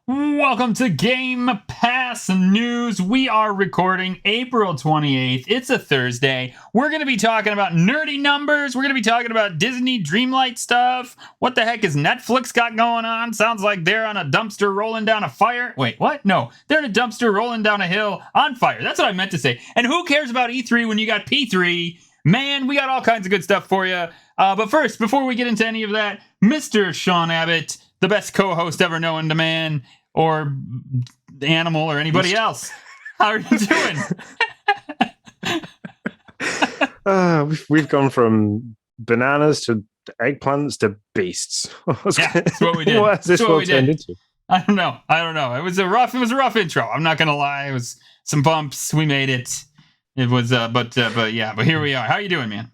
Welcome to Game Pass News. We are recording April 28th. It's a Thursday. We're going to be talking about nerdy numbers. We're going to be talking about Disney Dreamlight stuff. What the heck is Netflix got going on? Sounds like they're on a dumpster rolling down a fire. Wait, what? No, they're in a dumpster rolling down a hill on fire. That's what I meant to say. And who cares about E3 when you got P3? Man, we got all kinds of good stuff for you. But first, before we get into any of that, Mr. Sean Abbott, the best co-host ever known to man or animal or anybody else. How are you doing? We've gone from bananas to eggplants to beasts. That's what we did. What has this world turned into? I don't know. It was a rough intro. I'm not gonna lie. It was some bumps. We made it. It was but here we are. How you doing, man?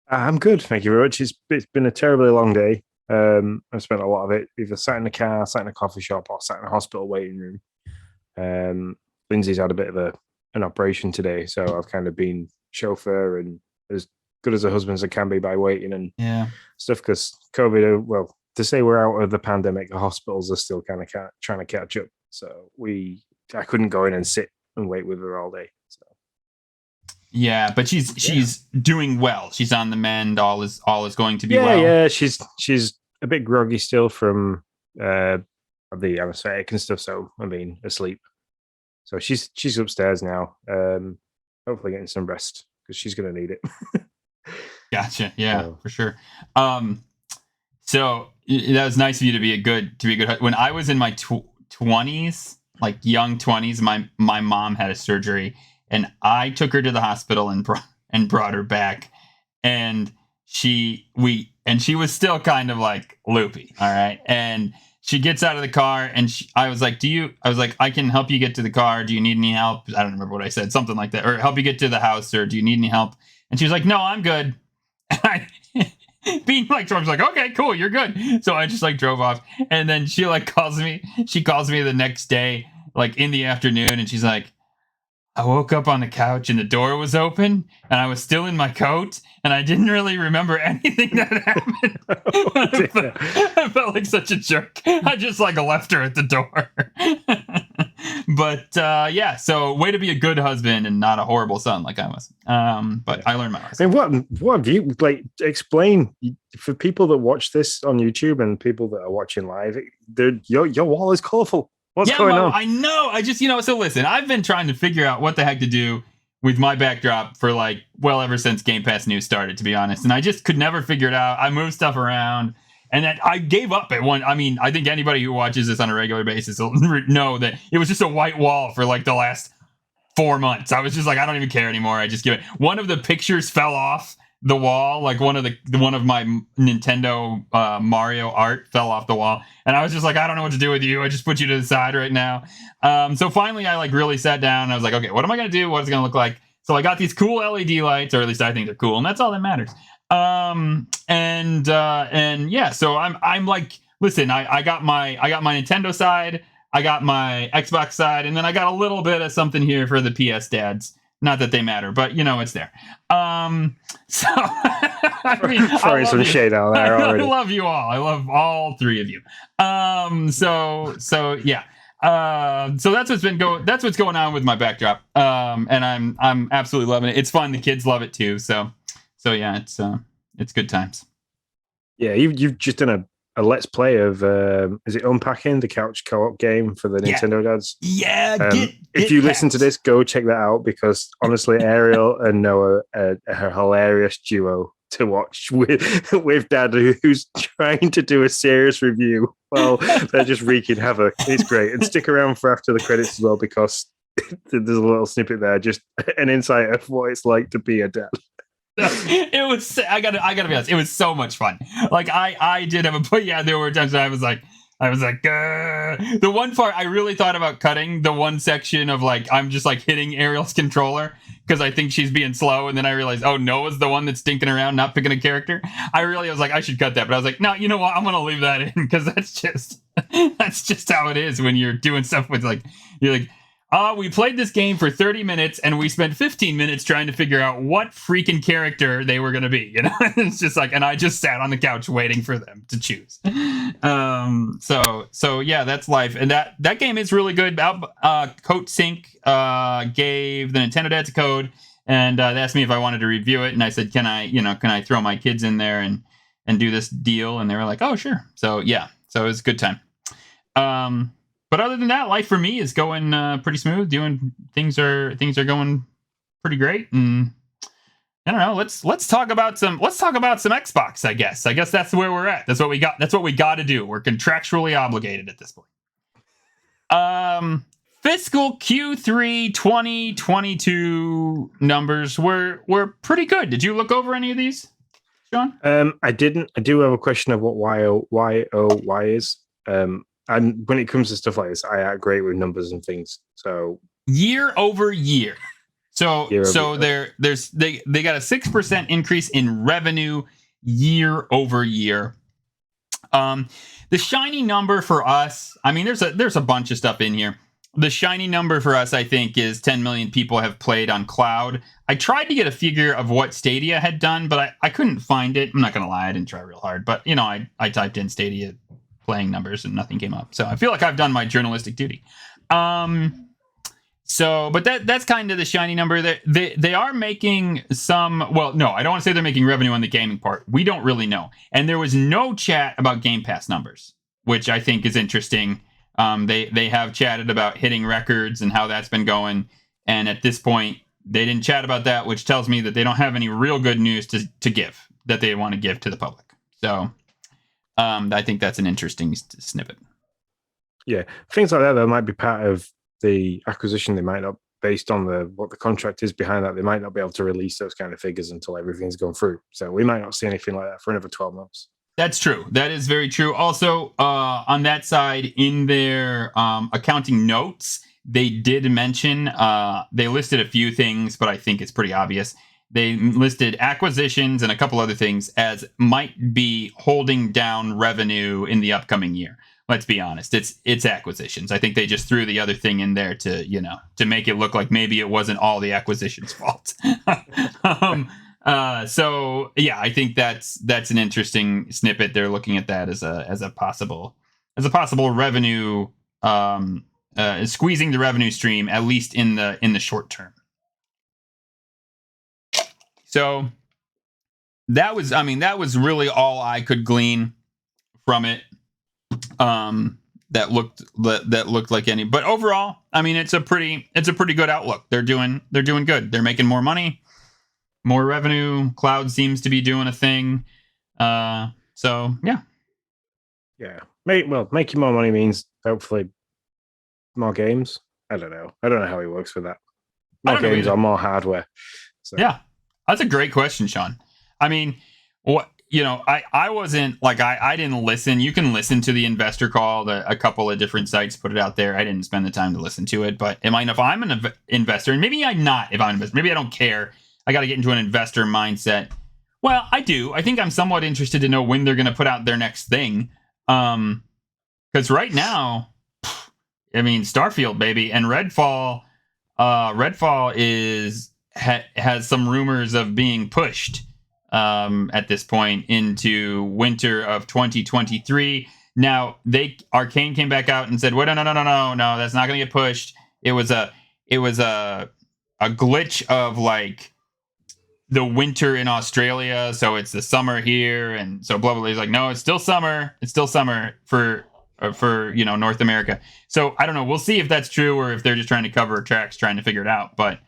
I'm good, thank you very much. It's been a terribly long day. I've spent a lot of it either sat in the car, sat in a coffee shop, or sat in a hospital waiting room. Lindsay's had a bit of an operation today, so I've kind of been chauffeur and as good as a husband as I can be by waiting and stuff, because COVID, well, to say we're out of the pandemic, the hospitals are still kind of trying to catch up. So I couldn't go in and sit and wait with her all day. So. Yeah, but she's doing well. She's on the mend. All is going to be well. Yeah, she's a bit groggy still from the anesthetic and stuff. So I mean, asleep. So she's upstairs now. Hopefully getting some rest because she's gonna need it. Gotcha. Yeah, for sure. So that was nice of you to be a good. When I was in my 20s, like young 20s, my mom had a surgery. And I took her to the hospital and brought her back, and she was still kind of like loopy, all right. And she gets out of the car, and I was like, I can help you get to the car. Do you need any help? I don't remember what I said, something like that, or help you get to the house, or do you need any help? And she was like, no, I'm good. And being like, I was like, okay, cool, you're good. So I just like drove off, and then she calls me the next day, like in the afternoon, and she's like, I woke up on the couch and the door was open and I was still in my coat and I didn't really remember anything that happened. I felt like such a jerk. I just left her at the door. But so way to be a good husband and not a horrible son like I was. But I learned my lesson. And what have you explain for people that watch this on YouTube and people that are watching live? Your wall is colorful. What's going on? I know. I just, so listen, I've been trying to figure out what the heck to do with my backdrop for ever since Game Pass News started, to be honest. And I just could never figure it out. I moved stuff around and then I gave up at one. I mean, I think anybody who watches this on a regular basis will know that it was just a white wall for the last 4 months. I was just I don't even care anymore. I just give it. One of the pictures fell off the wall, one of my Nintendo Mario art fell off the wall, and I was just I don't know what to do with you. I just put you to the side right now. So finally, I really sat down. And I was like, okay, what am I gonna do? What is it gonna look like? So I got these cool LED lights, or at least I think they're cool, and that's all that matters. So I'm listen, I got my Nintendo side, I got my Xbox side, and then I got a little bit of something here for the PS dads. Not that they matter, but it's there. So I mean, throwing some shade out there already. I love you all. I love all three of you. So that's what's going on with my backdrop. And I'm absolutely loving it. It's fun. The kids love it too. So yeah, it's good times. Yeah, you've just done a let's play of is it Unpacking, the couch co-op game for the Nintendo dads? Yeah. If you listen to this, go check that out, because honestly, Ariel and Noah are a hilarious duo to watch with Dad, who's trying to do a serious review. Well, they're just wreaking havoc. It's great, and stick around for after the credits as well, because there's a little snippet there, just an insight of what it's like to be a dad. It was, I gotta be honest, it was so much fun. I did have there were times I was like the one part I really thought about cutting, the one section of I'm just hitting Ariel's controller because I think she's being slow, and then I realized, oh, Noah's the one that's stinking around not picking a character. I was I should cut that, but I was like, no, you know what, I'm gonna leave that in, because that's just how it is when you're doing stuff with you're We played this game for 30 minutes and we spent 15 minutes trying to figure out what freaking character they were going to be. It's just like, and I just sat on the couch waiting for them to choose. So yeah, that's life. And that game is really good. Coat Sync gave the Nintendo Dad's a code, and they asked me if I wanted to review it. And I said, can I throw my kids in there and do this deal? And they were like, oh, sure. So yeah, so it was a good time. But other than that, life for me is going pretty smooth. Doing things are going pretty great, and I don't know. Let's talk about some Xbox. I guess that's where we're at. That's what we got. That's what we got to do. We're contractually obligated at this point. Fiscal Q3 2022 numbers were pretty good. Did you look over any of these, Sean? I didn't. I do have a question of what YOY is. And when it comes to stuff like this, I act great with numbers and things. So year over year. So Year over so year. they got a 6% increase in revenue year over year. The shiny number for us, I mean, there's a bunch of stuff in here. The shiny number for us, I think, is 10 million people have played on cloud. I tried to get a figure of what Stadia had done, but I couldn't find it. I'm not gonna lie, I didn't try real hard, but I typed in Stadia playing numbers and nothing came up. So I feel like I've done my journalistic duty. But that's kind of the shiny number. They are making some. Well, no, I don't want to say they're making revenue on the gaming part. We don't really know. And there was no chat about Game Pass numbers, which I think is interesting. They have chatted about hitting records and how that's been going. And at this point, they didn't chat about that, which tells me that they don't have any real good news to give that they want to give to the public. So I think that's an interesting snippet. Yeah, things like that though might be part of the acquisition. They might not, based on what the contract is behind that, they might not be able to release those kind of figures until everything's gone through. So we might not see anything like that for another 12 months. That's true. That is very true. Also, on that side, in their accounting notes, they did mention they listed a few things, but I think it's pretty obvious. They listed acquisitions and a couple other things as might be holding down revenue in the upcoming year. Let's be honest, it's acquisitions. I think they just threw the other thing in there to make it look like maybe it wasn't all the acquisitions' fault. So yeah, I think that's an interesting snippet. They're looking at that as a possible revenue, squeezing the revenue stream, at least in the short term. So that was really all I could glean from it. That looked like any, but overall, I mean, it's a pretty good outlook. They're doing good. They're making more money, more revenue. Cloud seems to be doing a thing. So yeah. Making more money means hopefully more games. I don't know how he works with that. More games or more hardware. So. Yeah, that's a great question, Sean. I mean, what? I wasn't like, I didn't listen. You can listen to the investor call. A couple of different sites put it out there. I didn't spend the time to listen to it, but if I'm an investor, and maybe I'm not, if I'm an investor, maybe I don't care. I got to get into an investor mindset. Well, I do. I think I'm somewhat interested to know when they're going to put out their next thing. Because right now, I mean, Starfield, baby, and Redfall has some rumors of being pushed at this point into winter of 2023. Now Arcane came back out and said, "Wait, no, that's not going to get pushed." It was a glitch of like the winter in Australia, so it's the summer here, and so blah blah blah. He's like, "No, it's still summer. It's still summer for North America." So I don't know. We'll see if that's true or if they're just trying to cover tracks, trying to figure it out. But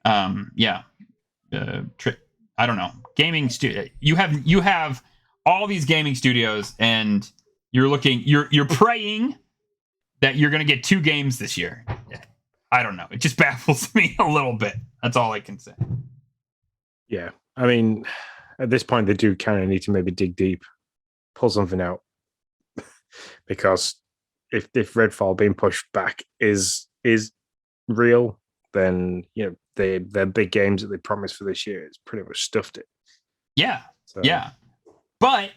yeah. I don't know. Gaming studio. You have all these gaming studios, and you're praying that you're going to get 2 games this year. I don't know. It just baffles me a little bit. That's all I can say. Yeah, I mean, at this point, they do kind of need to maybe dig deep, pull something out, because if Redfall being pushed back is real, then their big games that they promised for this year, it's pretty much stuffed it. Yeah, so. yeah.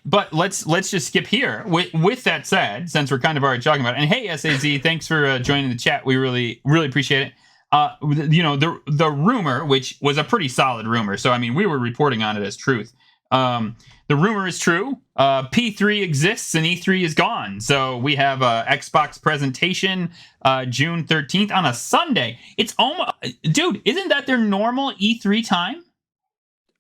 But let's just skip here. With that said, since we're kind of already talking about it, and hey SAZ, thanks for joining the chat. We really appreciate it. The rumor, which was a pretty solid rumor, so I mean we were reporting on it as truth. The rumor is true. P3 exists and E3 is gone. So we have a Xbox presentation June 13th on a Sunday. It's almost, dude, isn't that their normal E3 time?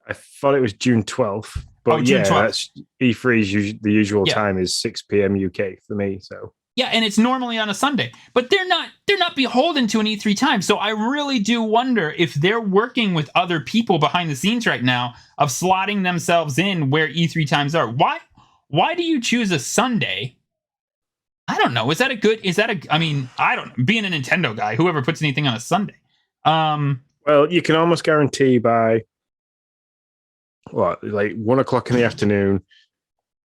I thought it was June 12th. But June 12th. That's E3's the usual time is 6 p.m. UK for me. So yeah, and it's normally on a Sunday, but they're not beholden to an E3 time. So I really do wonder if they're working with other people behind the scenes right now of slotting themselves in where E3 times are. Why do you choose a Sunday? I don't know. I mean, I don't know. Being a Nintendo guy, whoever puts anything on a Sunday. Well, you can almost guarantee by like 1 o'clock in the afternoon,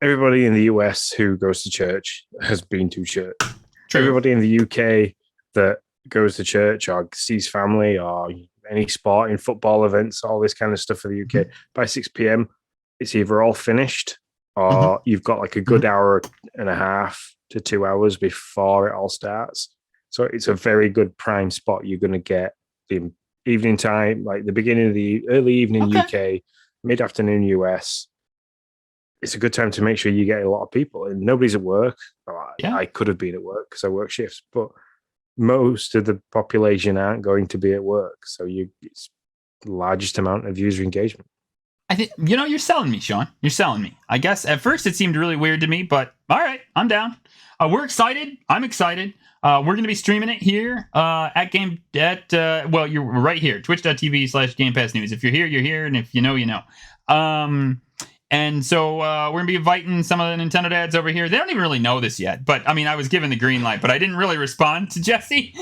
everybody in the US who goes to church has been to church. True. Everybody in the UK that goes to church or sees family or any sport in football events, all this kind of stuff for the UK, by 6 p.m., it's either all finished or you've got like a good hour and a half to 2 hours before it all starts. So it's a very good prime spot. You're going to get the evening time, like the beginning of the early evening UK, mid-afternoon US. It's a good time to make sure you get a lot of people, and nobody's at work. I could have been at work because I work shifts, but most of the population aren't going to be at work. So it's the largest amount of user engagement. I think, you're selling me, Sean. You're selling me. I guess at first it seemed really weird to me, but all right, I'm down. We're excited. I'm excited. We're going to be streaming it here you're right here, twitch.tv/Game Pass News. If you're here, you're here. And if you know, you know. And so we're going to be inviting some of the Nintendo dads over here. They don't even really know this yet. But, I mean, I was given the green light, but I didn't really respond to Jesse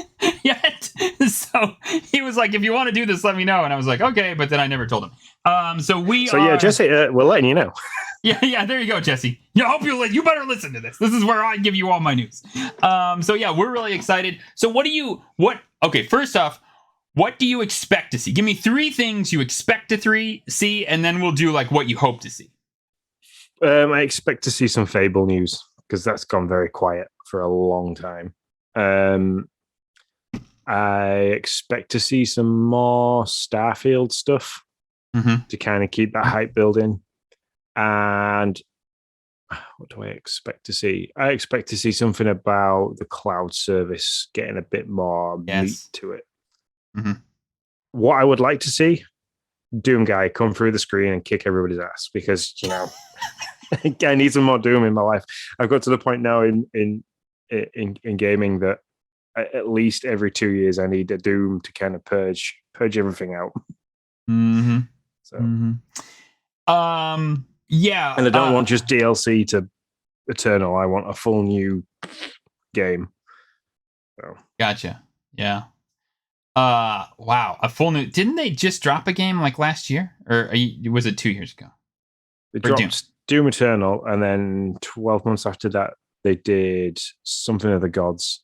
yet. So he was like, if you want to do this, let me know. And I was like, okay. But then I never told him. Jesse, we're letting you know. Yeah, there you go, Jesse. I hope you better listen to this. This is where I give you all my news. We're really excited. So first off, what do you expect to see? Give me 3 things you expect to see, and then we'll do like what you hope to see. I expect to see some Fable news because that's gone very quiet for a long time. I expect to see some more Starfield stuff to kind of keep that hype building. And what do I expect to see? I expect to see something about the cloud service getting a bit more meat to it. What I would like to see, Doom guy come through the screen and kick everybody's ass because, I need some more Doom in my life. I've got to the point now in gaming that at least every 2 years I need a Doom to kind of purge everything out. Yeah. And I don't want just DLC to Eternal. I want a full new game. So. Gotcha. Yeah. Wow. A full new. Didn't they just drop a game like last year, or was it 2 years ago? They dropped Doom Eternal, and then 12 months after that, they did Something of the Gods,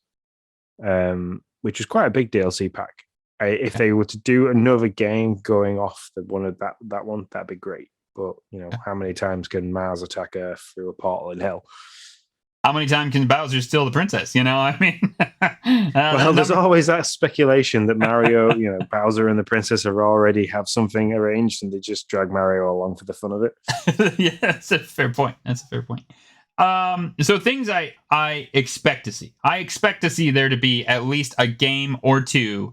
which was quite a big DLC pack. If they were to do another game going off that one, that'd be great. But how many times can Mars attack Earth through a portal in hell? How many times can Bowser steal the princess? I mean, there's always that speculation that Mario, Bowser and the princess have already have something arranged, and they just drag Mario along for the fun of it. Yeah, that's a fair point. So things I expect to see. I expect to see there to be at least a game or two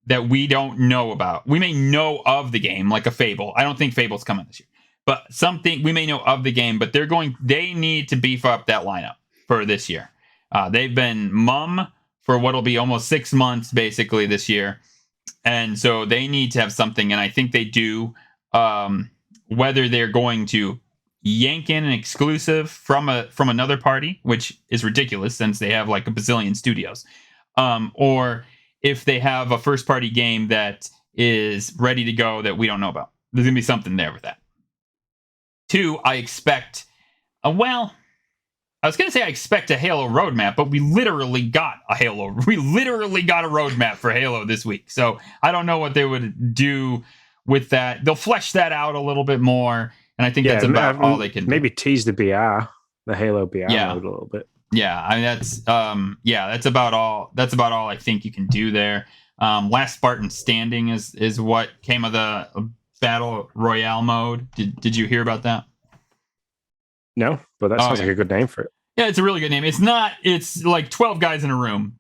that we don't know about. We may know of the game, like a Fable. I don't think Fable's coming this year. But something we may know of the game, but they need to beef up that lineup for this year. They've been mum for what'll be almost 6 months basically this year. And so they need to have something, and I think they do. Whether they're going to yank in an exclusive from another party, which is ridiculous since they have like a bazillion studios, or if they have a first party game that is ready to go that we don't know about. There's gonna be something there with that. 2, I expect I was going to say I expect a Halo roadmap, but we literally got a roadmap for Halo this week. So I don't know what they would do with that. They'll flesh that out a little bit more and I think that's about all they can do. Maybe tease the BR, the Halo BR Yeah. mode a little bit. Yeah, I mean that's about all. That's about all I think you can do there. Last Spartan Standing is what came of the Battle Royale mode. Did you hear about that? No, but that sounds like a good name for it. Yeah, it's a really good name. It's like 12 guys in a room.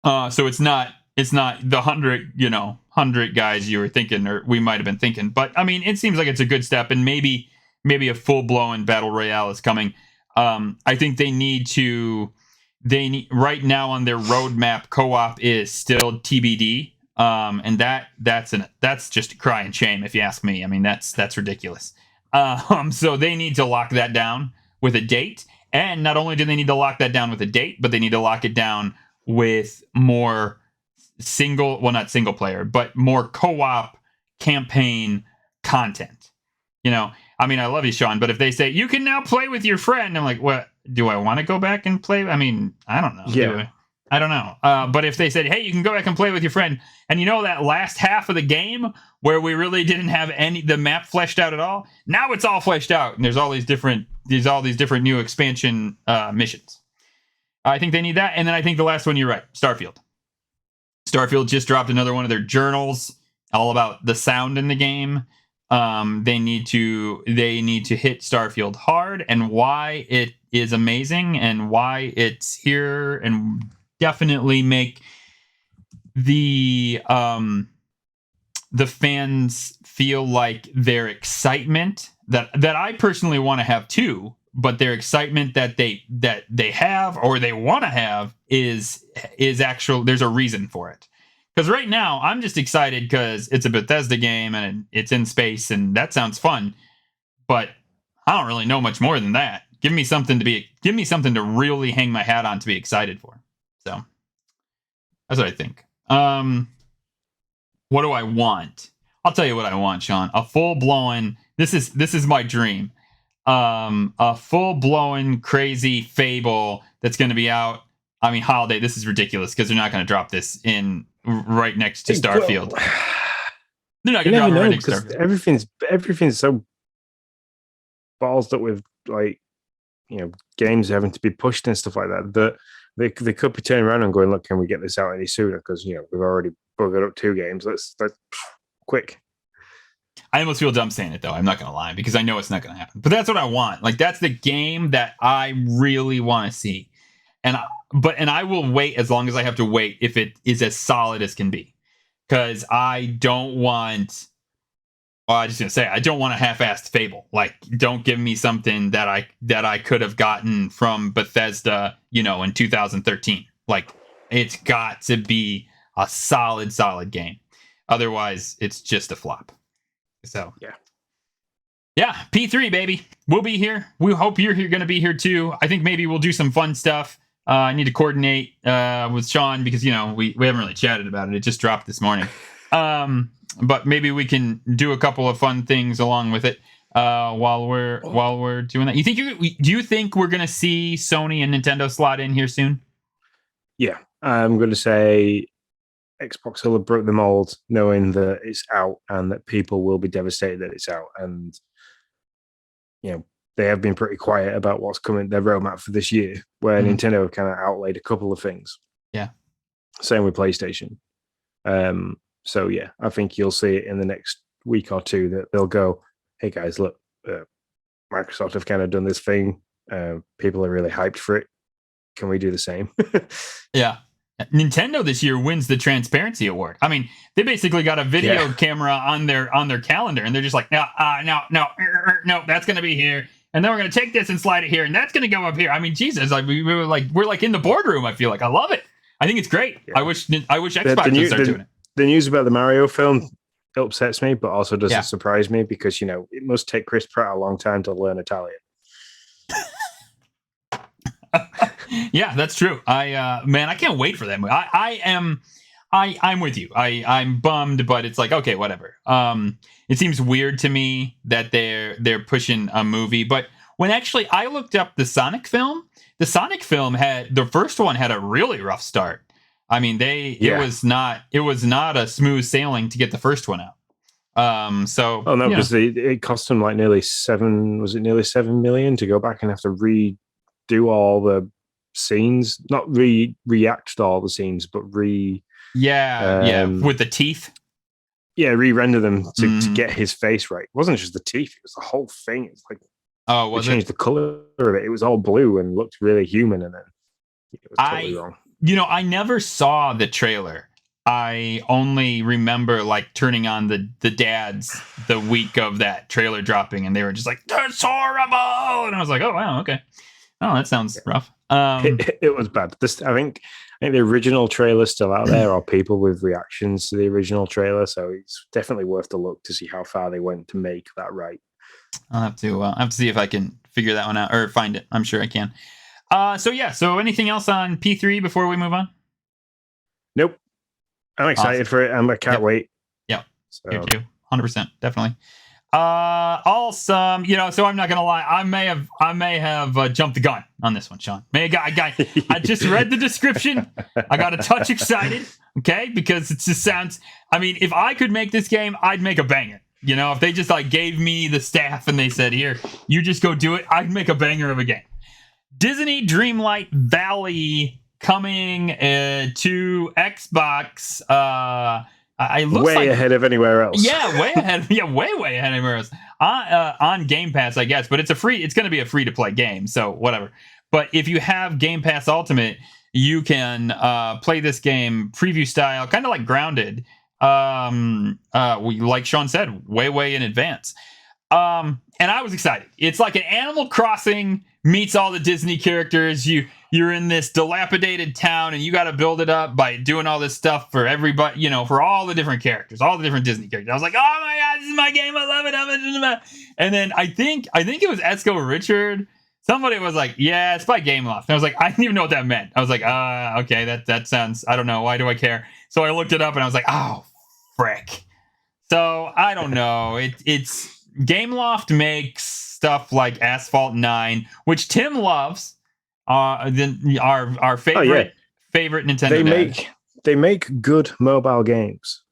So it's not the 100 guys you were thinking, or we might have been thinking. But I mean, it seems like it's a good step, and maybe a full blown Battle Royale is coming. I think they need right now on their roadmap, co-op is still TBD. And that's just a crying shame, if you ask me. I mean, that's ridiculous. So they need to lock that down with a date. And not only do they need to lock that down with a date, but they need to lock it down with more not single player, but more co-op campaign content. I mean, I love you, Sean, but if they say you can now play with your friend, I'm like, what? Do I want to go back and play? I mean, I don't know. Yeah. I don't know. But if they said, hey, you can go back and play with your friend, and that last half of the game where we really didn't have the map fleshed out at all, now it's all fleshed out, and there's all these different new expansion missions. I think they need that, and then I think the last one, you're right, Starfield. Starfield just dropped another one of their journals all about the sound in the game. They need to hit Starfield hard, and why it is amazing, and why it's here, and definitely make the fans feel like their excitement that I personally want to have too, but their excitement that they have or they want to have is actual. There's a reason for it. Because right now I'm just excited because it's a Bethesda game and it's in space, and that sounds fun. But I don't really know much more than that. Give me something to really hang my hat on to be excited for. So that's what I think. What do I want? I'll tell you what I want, Sean. A full-blown. This is my dream. A full-blown crazy Fable that's going to be out. I mean, holiday. This is ridiculous because they're not going to drop this in right next to Starfield. They're not going to drop it right next to Starfield. Everything's so ballsed up with games having to be pushed and stuff like that. They could be turning around and going, look, can we get this out any sooner? Because we've already buggered up 2 games. Let's quick. I almost feel dumb saying it though. I'm not gonna lie because I know it's not gonna happen. But that's what I want. Like that's the game that I really want to see. And I will wait as long as I have to wait if it is as solid as can be. Because I don't want. Well, I was just gonna say I don't want a half-assed Fable. Like, don't give me something that I could have gotten from Bethesda, in 2013. Like, it's got to be a solid game. Otherwise, it's just a flop. So yeah, P3 baby, we'll be here. We hope you're going to be here too. I think maybe we'll do some fun stuff. I need to coordinate with Sean because we haven't really chatted about it. It just dropped this morning. But maybe we can do a couple of fun things along with it while we're doing that. Do you think we're gonna see Sony and Nintendo slot in here soon? Yeah, I'm going to say Xbox will have broke the mold, knowing that it's out and that people will be devastated that it's out. And they have been pretty quiet about what's coming their roadmap for this year, where Nintendo have kind of outlaid a couple of things. Yeah, same with PlayStation. So yeah, I think you'll see it in the next week or two that they'll go, hey guys, look, Microsoft have kind of done this thing. People are really hyped for it. Can we do the same? Yeah. Nintendo this year wins the Transparency Award. I mean, they basically got a video camera on their calendar, and they're just like, no, that's going to be here, and then we're going to take this and slide it here, and that's going to go up here. I mean, Jesus, like we're like in the boardroom. I feel like I love it. I think it's great. Yeah. I wish Xbox would start doing it. The news about the Mario film upsets me, but also doesn't surprise me because it must take Chris Pratt a long time to learn Italian. Yeah, that's true. I can't wait for that movie. I'm with you. I'm bummed, but it's like, okay, whatever. It seems weird to me that they're pushing a movie, but when actually I looked up the Sonic film had the first one had a really rough start. I mean, it was not a smooth sailing to get the first one out. So Oh no, yeah. because it cost them like nearly 7. Was it nearly 7 million to go back and have to redo all the scenes? Not react to all the scenes, but Yeah, um, with the teeth. re-render them to Mhm. get his face right. It wasn't just the teeth; it was the whole thing. It's like Oh, they was it? changed the color of it. It was all blue and looked really human, and then it was totally I, wrong. I never saw the trailer. I only remember like turning on the dads the week of that trailer dropping, and they were just like, "That's horrible," and I was like, "Oh wow, okay. Oh, that sounds rough." It was bad. I think the original trailer's still out there, or people with reactions to the original trailer. So it's definitely worth a look to see how far they went to make that right. I'll have to see if I can figure that one out or find it. I'm sure I can. So yeah. So anything else on P3 before we move on? Nope. I'm Awesome. excited for it. I can't Yep. wait. Yep. Here So too. 100%. Definitely. Awesome. So I'm not gonna lie. I may have jumped the gun on this one, Sean. I just read the description. I got a touch excited. Okay, because it just sounds. I mean, if I could make this game, I'd make a banger. If they just like gave me the staff and they said, "Here, you just go do it," I'd make a banger of a game. Disney Dreamlight Valley coming to Xbox. It looks way like ahead of anywhere else. yeah, way ahead. Yeah, way ahead of everywhere else. On Game Pass, I guess, but it's going to be a free to play game, so whatever. But if you have Game Pass Ultimate, you can play this game preview style, kind of like Grounded. Like Sean said, way in advance. And I was excited. It's like an Animal Crossing meets all the Disney characters. You're in this dilapidated town and you got to build it up by doing all this stuff for everybody, for all the different characters, all the different Disney characters. I was like, oh my god, this is my game. I love it. And then I think it was Esco Richard. Somebody was like, yeah, it's by Gameloft. And I was like, I didn't even know what that meant. I was like, okay, that sounds, I don't know. Why do I care? So I looked it up and I was like, oh, frick. So I don't know. It's Gameloft makes stuff like Asphalt 9, which Tim loves. Then our favorite Nintendo they dad. make good mobile games,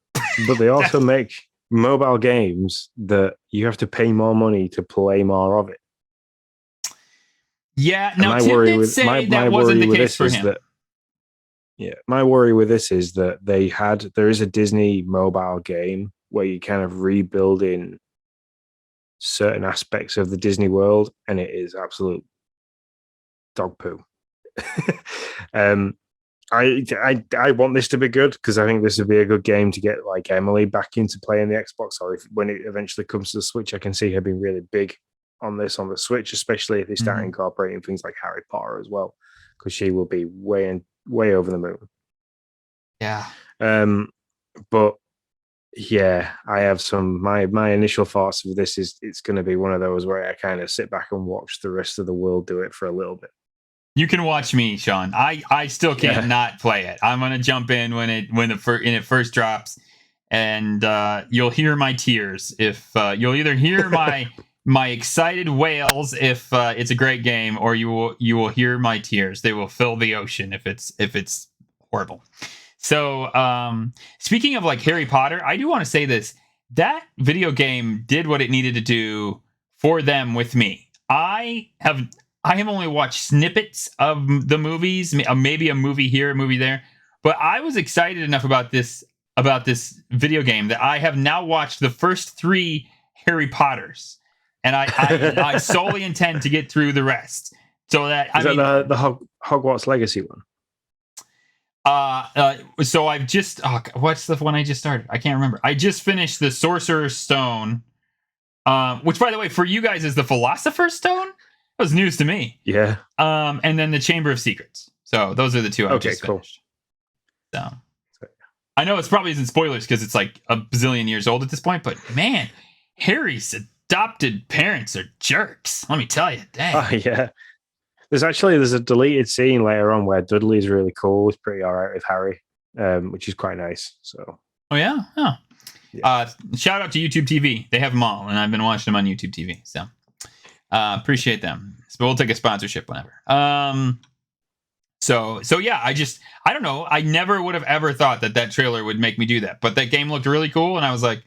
but they also make mobile games that you have to pay more money to play more of it. Yeah, And now Tim did say that wasn't the case for him. My worry with this is that there is a Disney mobile game where you kind of rebuilding certain aspects of the Disney world, and it is absolute dog poo. I want this to be good because I think this would be a good game to get like Emily back into playing the Xbox, or when it eventually comes to the Switch, I can see her being really big on this on the Switch, especially if they start incorporating things like Harry Potter as well, because she will be way over the moon. Yeah. But yeah, I have my initial thoughts of this is it's going to be one of those where I kind of sit back and watch the rest of the world do it for a little bit. You can watch me, Sean. I still can't not play it. I'm gonna jump in when it first drops, and you'll hear my tears. If you'll either hear my excited wails if it's a great game, or you will hear my tears. They will fill the ocean if it's horrible. So speaking of like Harry Potter, I do want to say this: that video game did what it needed to do for them with me. I have only watched snippets of the movies, maybe a movie here, a movie there. But I was excited enough about this video game that I have now watched the first 3 Harry Potters, and I solely intend to get through the rest. So that is that the Hogwarts Legacy one? So I've just what's the one I just started? I can't remember. I just finished the Sorcerer's Stone, which by the way, for you guys is the Philosopher's Stone. That was news to me. Yeah. And then the Chamber of Secrets. So those are the 2 I just finished. So I know it's probably isn't spoilers because it's like a bazillion years old at this point, but man, Harry's adopted parents are jerks. Let me tell you. Dang. Oh yeah. There's a deleted scene later on where Dudley's really cool. He's pretty all right with Harry, which is quite nice. So. Oh yeah. Oh. Yeah. Shout out to YouTube TV. They have them all, and I've been watching them on YouTube TV. So. Appreciate them. So we'll take a sponsorship whenever. So yeah, I don't know. I never would have ever thought that trailer would make me do that, but that game looked really cool, and I was like,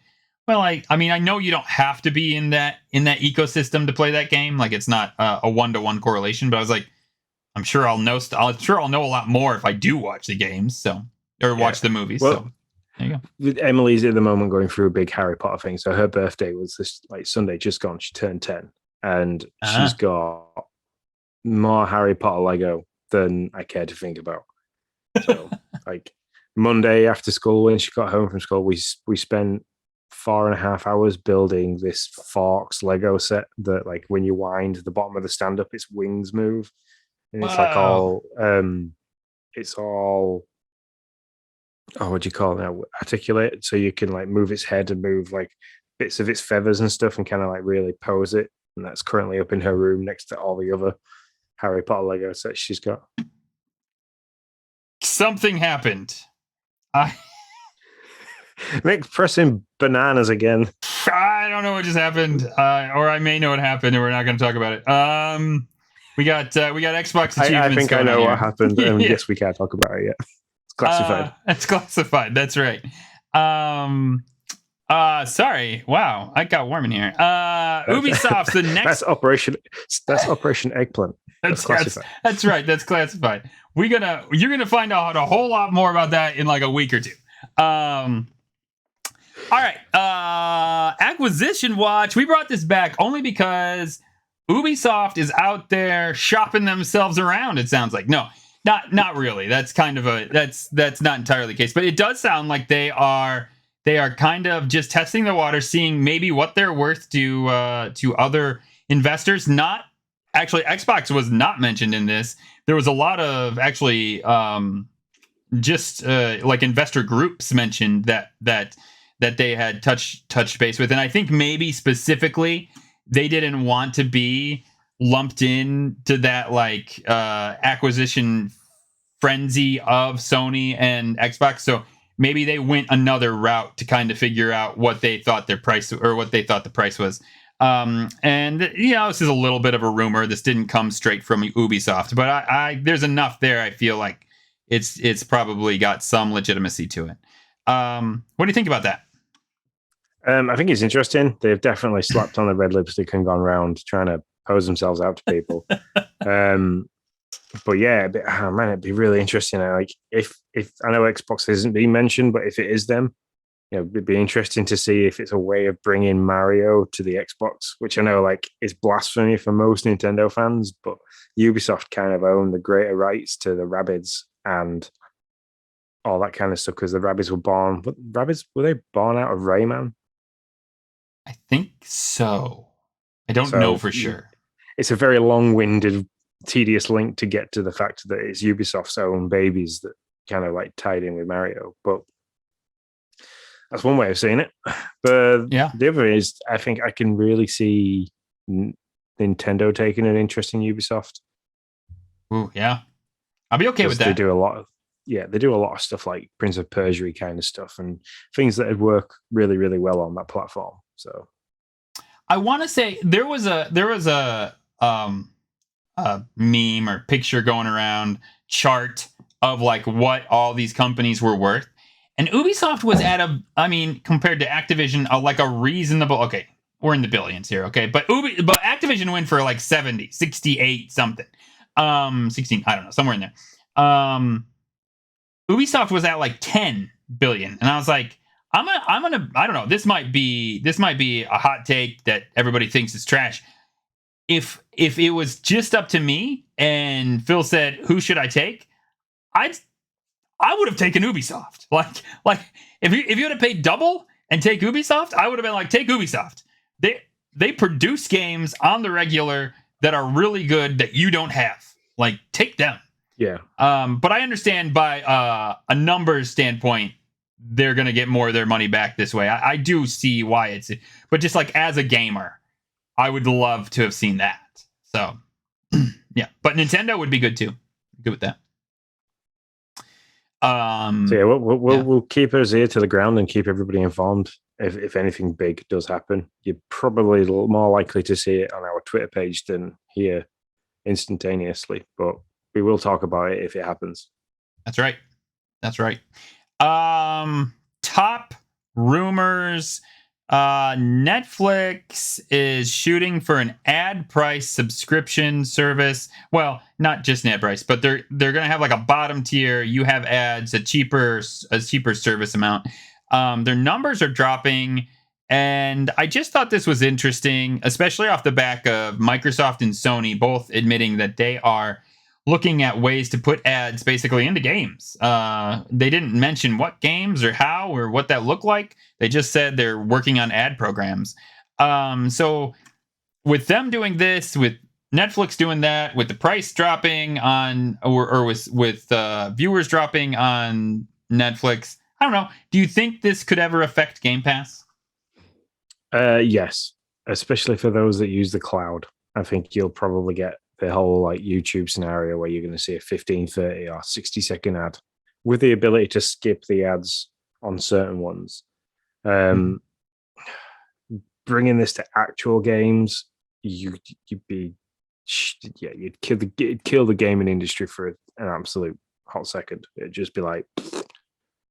Well, I mean, I know you don't have to be in that ecosystem to play that game. Like, it's not a 1-to-1 correlation. But I was like, I'm sure I'll know. I'm sure I'll know a lot more if I do watch the games. So, or Yeah. watch the movies. Well, so there you go. Emily's at the moment going through a big Harry Potter thing. So her birthday was this like Sunday just gone. She turned 10, and she's got more Harry Potter Lego than I care to think about. So like Monday after school, when she got home from school, we spent 4.5 hours building this Forks Lego set that, like, when you wind the bottom of the stand up, its wings move, and it's like Wow. it's all what do you call it now? Articulate, so you can like move its head and move like bits of its feathers and stuff, and kind of like really pose it. And that's currently up in her room next to all the other Harry Potter Lego sets she's got. Something happened. I Nick's pressing bananas again. I don't know what just happened, or I may know what happened, and we're not going to talk about it. We got Xbox achievements. I think I know what happened, and Yeah. yes, we can't talk about it yet. It's classified. It's classified. That's right. Sorry. Wow, I got warm in here. Ubisoft's the next. That's Operation Eggplant. That's classified. That's right. That's classified. You're gonna find out a whole lot more about that in like a week or two. All right. Acquisition Watch. We brought this back only because Ubisoft is out there shopping themselves around. It sounds like not really. That's kind of that's not entirely the case, but it does sound like they are kind of just testing the water, seeing maybe what they're worth to other investors. Not actually, Xbox was not mentioned in this. There was a lot of actually just like investor groups mentioned that they had touched base with, and I think maybe specifically they didn't want to be lumped in to that like acquisition frenzy of Sony and Xbox. So maybe they went another route to kind of figure out what they thought their price or what they thought the price was. And this is a little bit of a rumor. This didn't come straight from Ubisoft, but I there's enough there. I feel like it's probably got some legitimacy to it. What do you think about that? I think it's interesting. They've definitely slapped on the red lipstick and gone around trying to pose themselves out to people. But yeah, it'd be really interesting. Like if I know Xbox isn't being mentioned, but if it is them, it'd be interesting to see if it's a way of bringing Mario to the Xbox, which I know like is blasphemy for most Nintendo fans, but Ubisoft kind of own the greater rights to the Rabbids and all that kind of stuff, because the Rabbids were they born out of Rayman? I think so. I don't know for sure. It's a very long-winded, tedious link to get to the fact that it's Ubisoft's own babies that kind of like tied in with Mario. But that's one way of seeing it. But the other is, I think I can really see Nintendo taking an interest in Ubisoft. Ooh, yeah. I'll be okay with that. They do a lot of stuff like Prince of Persia kind of stuff and things that would work really, really well on that platform. So I want to say there was a meme or picture going around, chart of like what all these companies were worth, and Ubisoft was at compared to Activision, like a reasonable. Okay, we're in the billions here. Okay, but Activision went for like 70, 68 something, 16. I don't know, somewhere in there. Ubisoft was at like 10 billion, and I was like, I'm gonna I don't know. This might be a hot take that everybody thinks is trash. If it was just up to me and Phil said, "Who should I take?" I would have taken Ubisoft. Like if you would have paid double and take Ubisoft, I would have been like, take Ubisoft. They produce games on the regular that are really good that you don't have. Like, take them. Yeah. But I understand by a numbers standpoint, they're going to get more of their money back this way. I do see why but just like as a gamer, I would love to have seen that. So yeah, but Nintendo would be good too. Good with that. So yeah, we'll keep our ear to the ground and keep everybody informed. If anything big does happen, you're probably more likely to see it on our Twitter page than here instantaneously, but we will talk about it if it happens. That's right. Top rumors Netflix is shooting for an ad price subscription service. Well, not just an ad price, but they're gonna have like a bottom tier. You have ads, a cheaper service amount. Their numbers are dropping, and I just thought this was interesting, especially off the back of Microsoft and Sony both admitting that they are looking at ways to put ads basically into games. They didn't mention what games or how or what that looked like. They just said they're working on ad programs. So with them doing this, with Netflix doing that, with the price dropping on, or with viewers dropping on Netflix, I don't know. Do you think this could ever affect Game Pass? Yes, especially for those that use the cloud. I think you'll probably get the whole like YouTube scenario where you're going to see a 15, 30 or 60-second ad with the ability to skip the ads on certain ones. Bringing this to actual games, you'd kill the gaming industry for an absolute hot second. It'd just be like,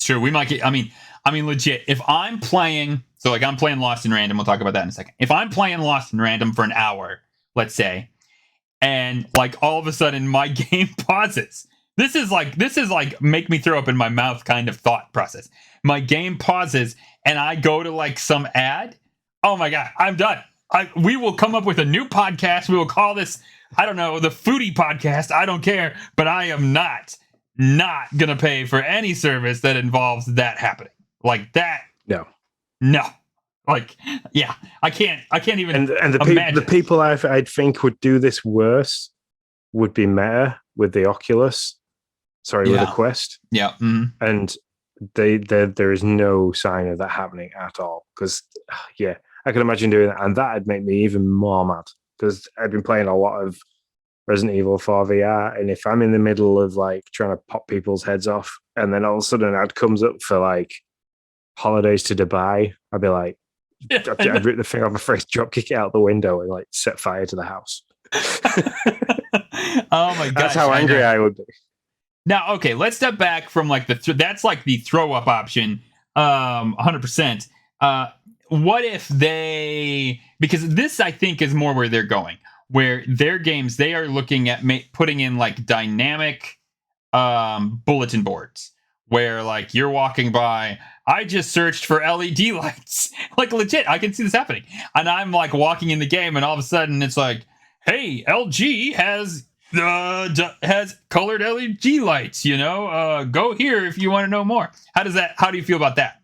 sure, we might get. I mean, legit. If I'm playing, so like I'm playing Lost in Random, we'll talk about that in a second. If I'm playing Lost in Random for an hour, let's say, and like all of a sudden my game pauses. This is like make me throw up in my mouth kind of thought process. My game pauses and I go to like some ad. Oh my god, I'm done. We will come up with a new podcast. We will call this, I don't know, the Foodie Podcast. I don't care, but I am not gonna pay for any service that involves that happening like that. No. Like, yeah, I can't even. And the people I'd think would do this worse would be Meta with the Oculus. Sorry, with the Quest. Yeah. Mm-hmm. And there is no sign of that happening at all. Because, yeah, I can imagine doing that. And that'd make me even more mad. Because I've been playing a lot of Resident Evil 4 VR. And if I'm in the middle of like trying to pop people's heads off, and then all of a sudden an ad comes up for like holidays to Dubai, I'd be like, I'd rip the thing off my face, drop kick it out the window, and like set fire to the house. Oh my god, that's how angry I would be. Now, okay, let's step back from like that's like the throw up option, 100%. What if because this I think is more where they're going, where their games they are looking at putting in like dynamic bulletin boards. Where like you're walking by, I just searched for LED lights. Like legit, I can see this happening. And I'm like walking in the game, and all of a sudden it's like, hey, LG has colored LED lights. Go here if you want to know more. How do you feel about that?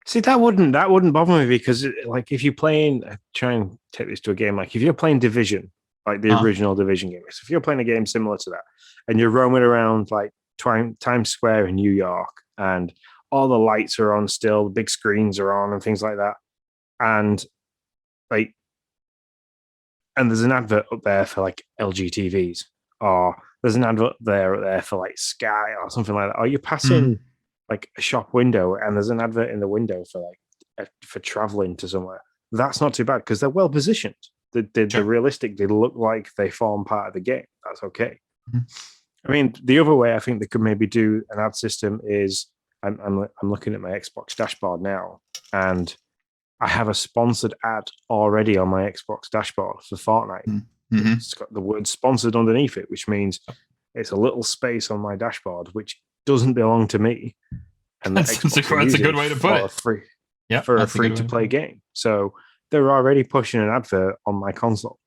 See, that wouldn't bother me because like if you're playing, try and take this to a game. Like if you're playing Division, like the original Division game. So if you're playing a game similar to that, and you're roaming around like Times Square in New York, and all the lights are on still, the big screens are on, and things like that, and there's an advert up there for like LG TVs, or there's an advert there for like Sky or something like that, or you're passing like a shop window and there's an advert in the window for like for traveling to somewhere. That's not too bad because they're well positioned. They're realistic. They look like they form part of the game. That's okay. Mm-hmm. I mean, the other way I think they could maybe do an ad system is I'm looking at my Xbox dashboard now, and I have a sponsored ad already on my Xbox dashboard for Fortnite. Mm-hmm. It's got the word sponsored underneath it, which means it's a little space on my dashboard which doesn't belong to me. And that's a good way to put it. For a free to play game. So they're already pushing an advert on my console.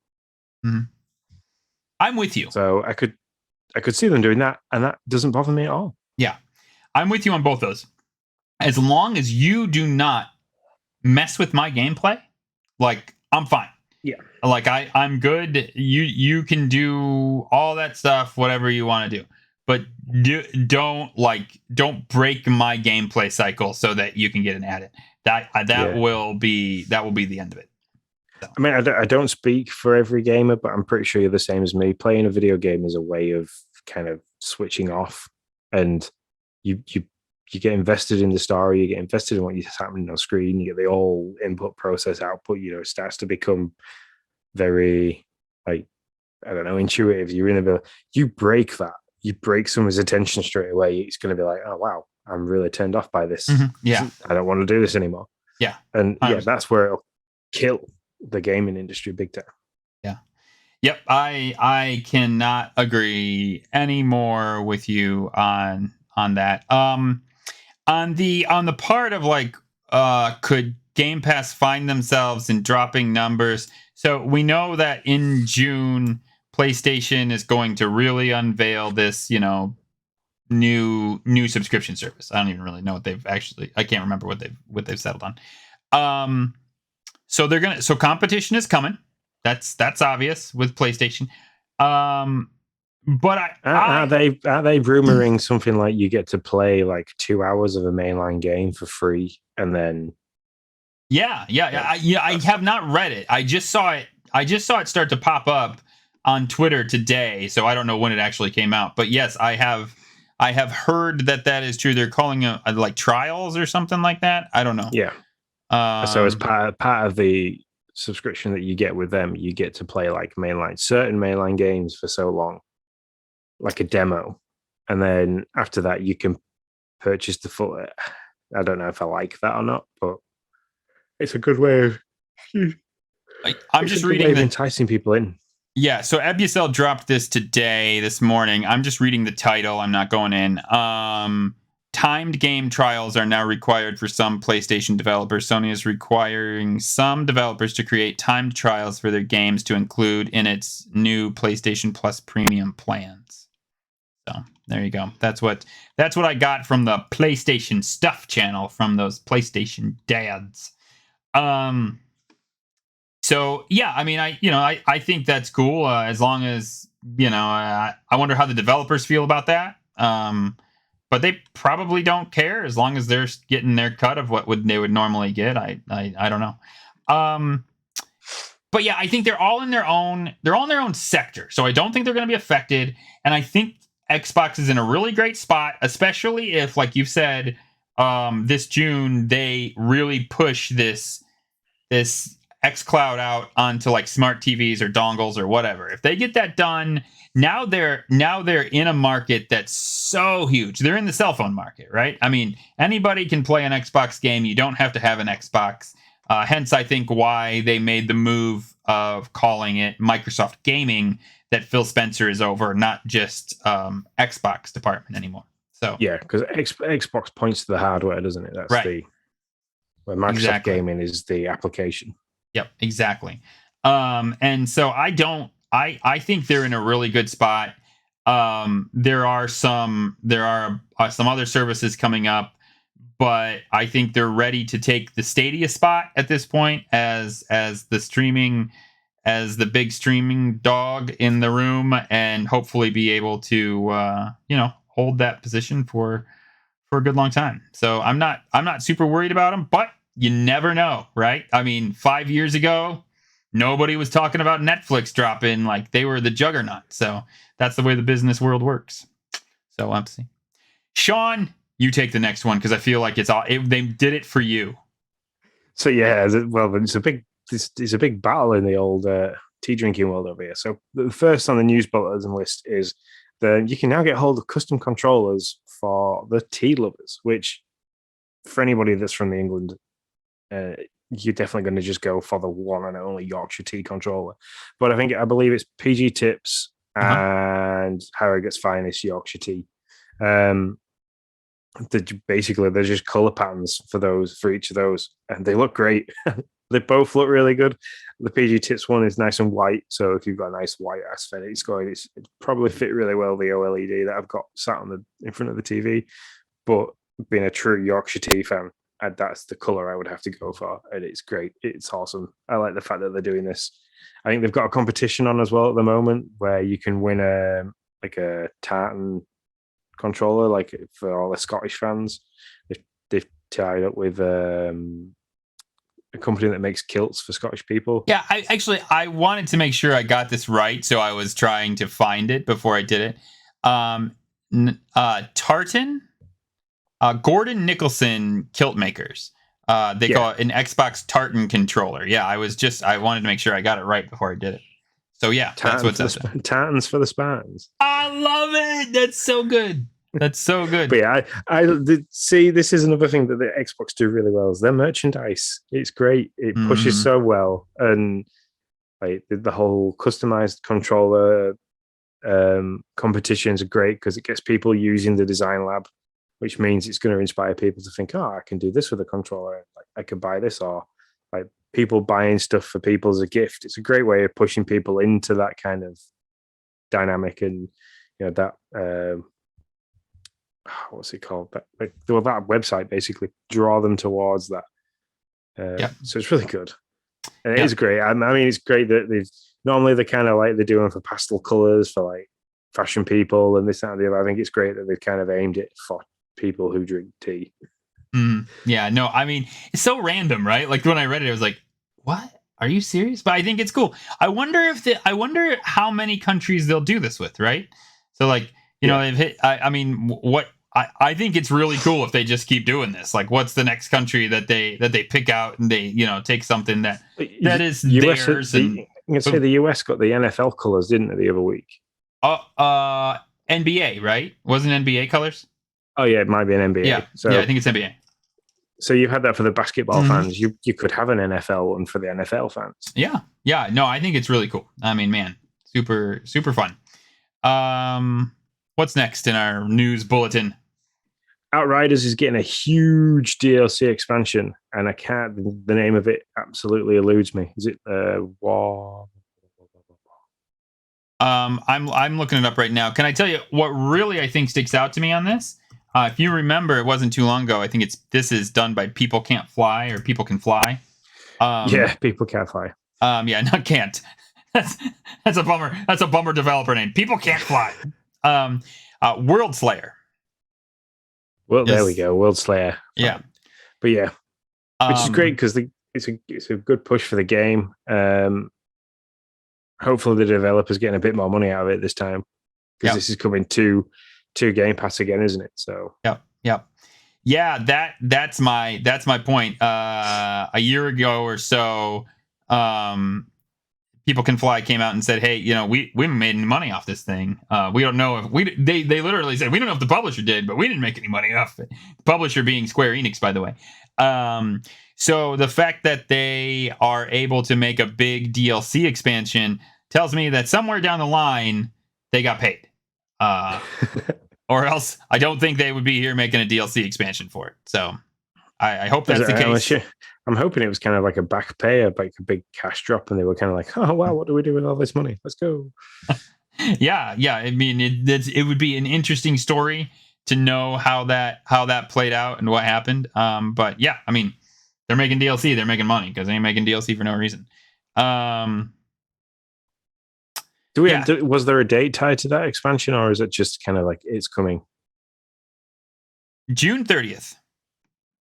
Mm-hmm. I'm with you. So I could see them doing that, and that doesn't bother me at all. Yeah. I'm with you on both those. As long as you do not mess with my gameplay, like I'm fine. Yeah. Like I'm good. You can do all that stuff, whatever you want to do. But don't break my gameplay cycle so that you can get an ad in. That will be the end of it. So. I mean, I don't speak for every gamer, but I'm pretty sure you're the same as me. Playing a video game is a way of kind of switching off, and you get invested in the story, you get invested in what is happening on screen, you get the whole input, process, output. It starts to become very like, I don't know, intuitive. You break that. You break someone's attention straight away. It's going to be like, oh wow, I'm really turned off by this. Mm-hmm. Yeah, I don't want to do this anymore. Yeah. And yeah, 100%. that's where it'll kill the gaming industry big time. Yeah. Yep. I cannot agree any more with you on that. On the part of like could Game Pass find themselves in dropping numbers? So we know that in June PlayStation is going to really unveil this, new subscription service. I don't even really know what they've actually, I can't remember what they've settled on. So competition is coming. That's obvious with PlayStation. Um but Are they rumoring something like you get to play like 2 hours of a mainline game for free, and then I have not read it. I just saw it start to pop up on Twitter today, so I don't know when it actually came out. But yes, I have heard that is true. They're calling it like trials or something like that. I don't know. yeah. So as part of the subscription that you get with them, you get to play like certain mainline games for so long, like a demo, and then after that you can purchase the full. I don't know if I like that or not, but it's a good way of. I'm just reading enticing people in. Yeah, so Ebucel dropped this morning. I'm just reading the title. I'm not going in. Timed game trials are now required for some PlayStation developers. Sony is requiring some developers to create timed trials for their games to include in its new PlayStation Plus premium plans. So there you go. That's what I got from the PlayStation Stuff channel from those PlayStation dads. So yeah, I mean, I think that's cool as long as I wonder how the developers feel about that. But they probably don't care as long as they're getting their cut of what they would normally get. I don't know. But yeah, I think they're all in their own sector. So I don't think they're going to be affected. And I think Xbox is in a really great spot, especially if, like you've said, this June they really push this xCloud out onto like smart TVs or dongles or whatever. If they get that done, now they're in a market that's so huge. They're in the cell phone market, right? I mean, anybody can play an Xbox game. You don't have to have an Xbox. Hence, I think why they made the move of calling it Microsoft Gaming, that Phil Spencer is over, not just Xbox department anymore. So yeah, because Xbox points to the hardware, doesn't it? That's right. Where Microsoft Gaming is the application. Yep, exactly. And so I think they're in a really good spot. There are some other services coming up, but I think they're ready to take the Stadia spot at this point as the big streaming dog in the room, and hopefully be able to hold that position for a good long time. So I'm not super worried about them, but you never know, right? I mean, 5 years ago, nobody was talking about Netflix dropping, like they were the juggernaut. So that's the way the business world works. So we'll have to see. Sean, you take the next one because I feel like they did it for you. So yeah, well, it's a big battle in the old tea drinking world over here. So the first on the news bulletin list is that you can now get hold of custom controllers for the tea lovers, which for anybody that's from the England, you're definitely going to just go for the one and only Yorkshire tea controller. But I believe it's PG Tips and Harrogate's Finest Yorkshire tea. They're just color patterns for each of those, and they look great. They both look really good. The PG Tips one is nice and white, so if you've got a nice white aesthetic, it's probably fit really well the OLED that I've got sat in front of the TV. But being a true Yorkshire tea fan, that's the color I would have to go for, and it's great. It's awesome. I like the fact that they're doing this. I think they've got a competition on as well at the moment where you can win a tartan controller, like for all the Scottish fans. They've tied up with a company that makes kilts for Scottish people. Yeah, I wanted to make sure I got this right, so I was trying to find it before I did it. Tartan, Gordon Nicholson kilt makers. They call it an Xbox tartan controller. Yeah, I wanted to make sure I got it right before I did it. So yeah, that's what's up there. Tartans for the Spartans. I love it. That's so good. That's so But good. yeah, I did see this is another thing that the Xbox do really well is their merchandise. It's great. It pushes Hmm. so well, and like the whole customized controller competitions are great because it gets people using the design lab, which means it's going to inspire people to think, oh, I can do this with a controller. Like I could buy this, or like people buying stuff for people as a gift. It's a great way of pushing people into that kind of dynamic and that what's it called? That like well, that website basically draw them towards that. Yep. So it's really good. And it is Yep. great. I mean, it's great that they've normally they're kind of like they're doing for pastel colors for like fashion people and this that, and the other. I think it's great that they've kind of aimed it for people who drink tea. Yeah, no, I mean, it's so random, right? Like when I read it, I was like, "What? Are you serious?" But I think it's cool. I wonder how many countries they'll do this with, right? So like, Yeah. they've hit. I mean, what I think it's really cool if they just keep doing this. Like, what's the next country that they pick out and they take something that is US, theirs and I'm gonna say boom. the US got the NFL colors, didn't it, the other week? Uh, uh, NBA, right? Wasn't NBA colors? Oh yeah, it might be an Yeah, NBA. yeah, I So think it's NBA. you had that for the basketball Hmm. fans. You could have an NFL one for the NFL fans. Yeah, yeah, no, I think it's really cool. I mean, man, super super fun. What's next in our news bulletin? Outriders is getting a huge DLC expansion, and I can't. The name of it absolutely eludes me. Is it War? I'm looking it up right now. Can I tell you what really I think sticks out to me on this? If you remember, it wasn't too long ago. I think this is done by People Can't Fly or People Can Fly. Yeah, people can't fly. Yeah, not can't. That's that's a bummer. That's a bummer developer name. People Can't Fly. Um, World Slayer. Well, there we Just go, World Slayer. yeah. But yeah, which is great Um, because it's a good push for the game. Hopefully, the developers getting a bit more money out of it this time because yeah, this is coming to Game Pass again, isn't it? So yeah, yeah. Yeah, that's my point. A year ago or so, um, People Can Fly came out and said, "Hey, we haven't made any money off this thing. We don't know if we they literally said we don't know if the publisher did, but we didn't make any money off it. The publisher being Square Enix, by the way. Um, so the fact that they are able to make a big DLC expansion tells me that somewhere down the line they got paid. Uh, or else I don't think they would be here making a DLC expansion for it. So I hope that's the case. I'm hoping it was kind of like a back pay, like a big cash drop, and they were kind of like, "Oh wow, what do we do with all this money? Let's go." Yeah, yeah. I mean, it would be an interesting story to know how that played out and what happened. But yeah, I mean, they're making DLC, they're making money because they ain't making DLC for no reason. Um, yeah, Was there a date tied to that expansion, or is it just kind of like it's coming? June 30th.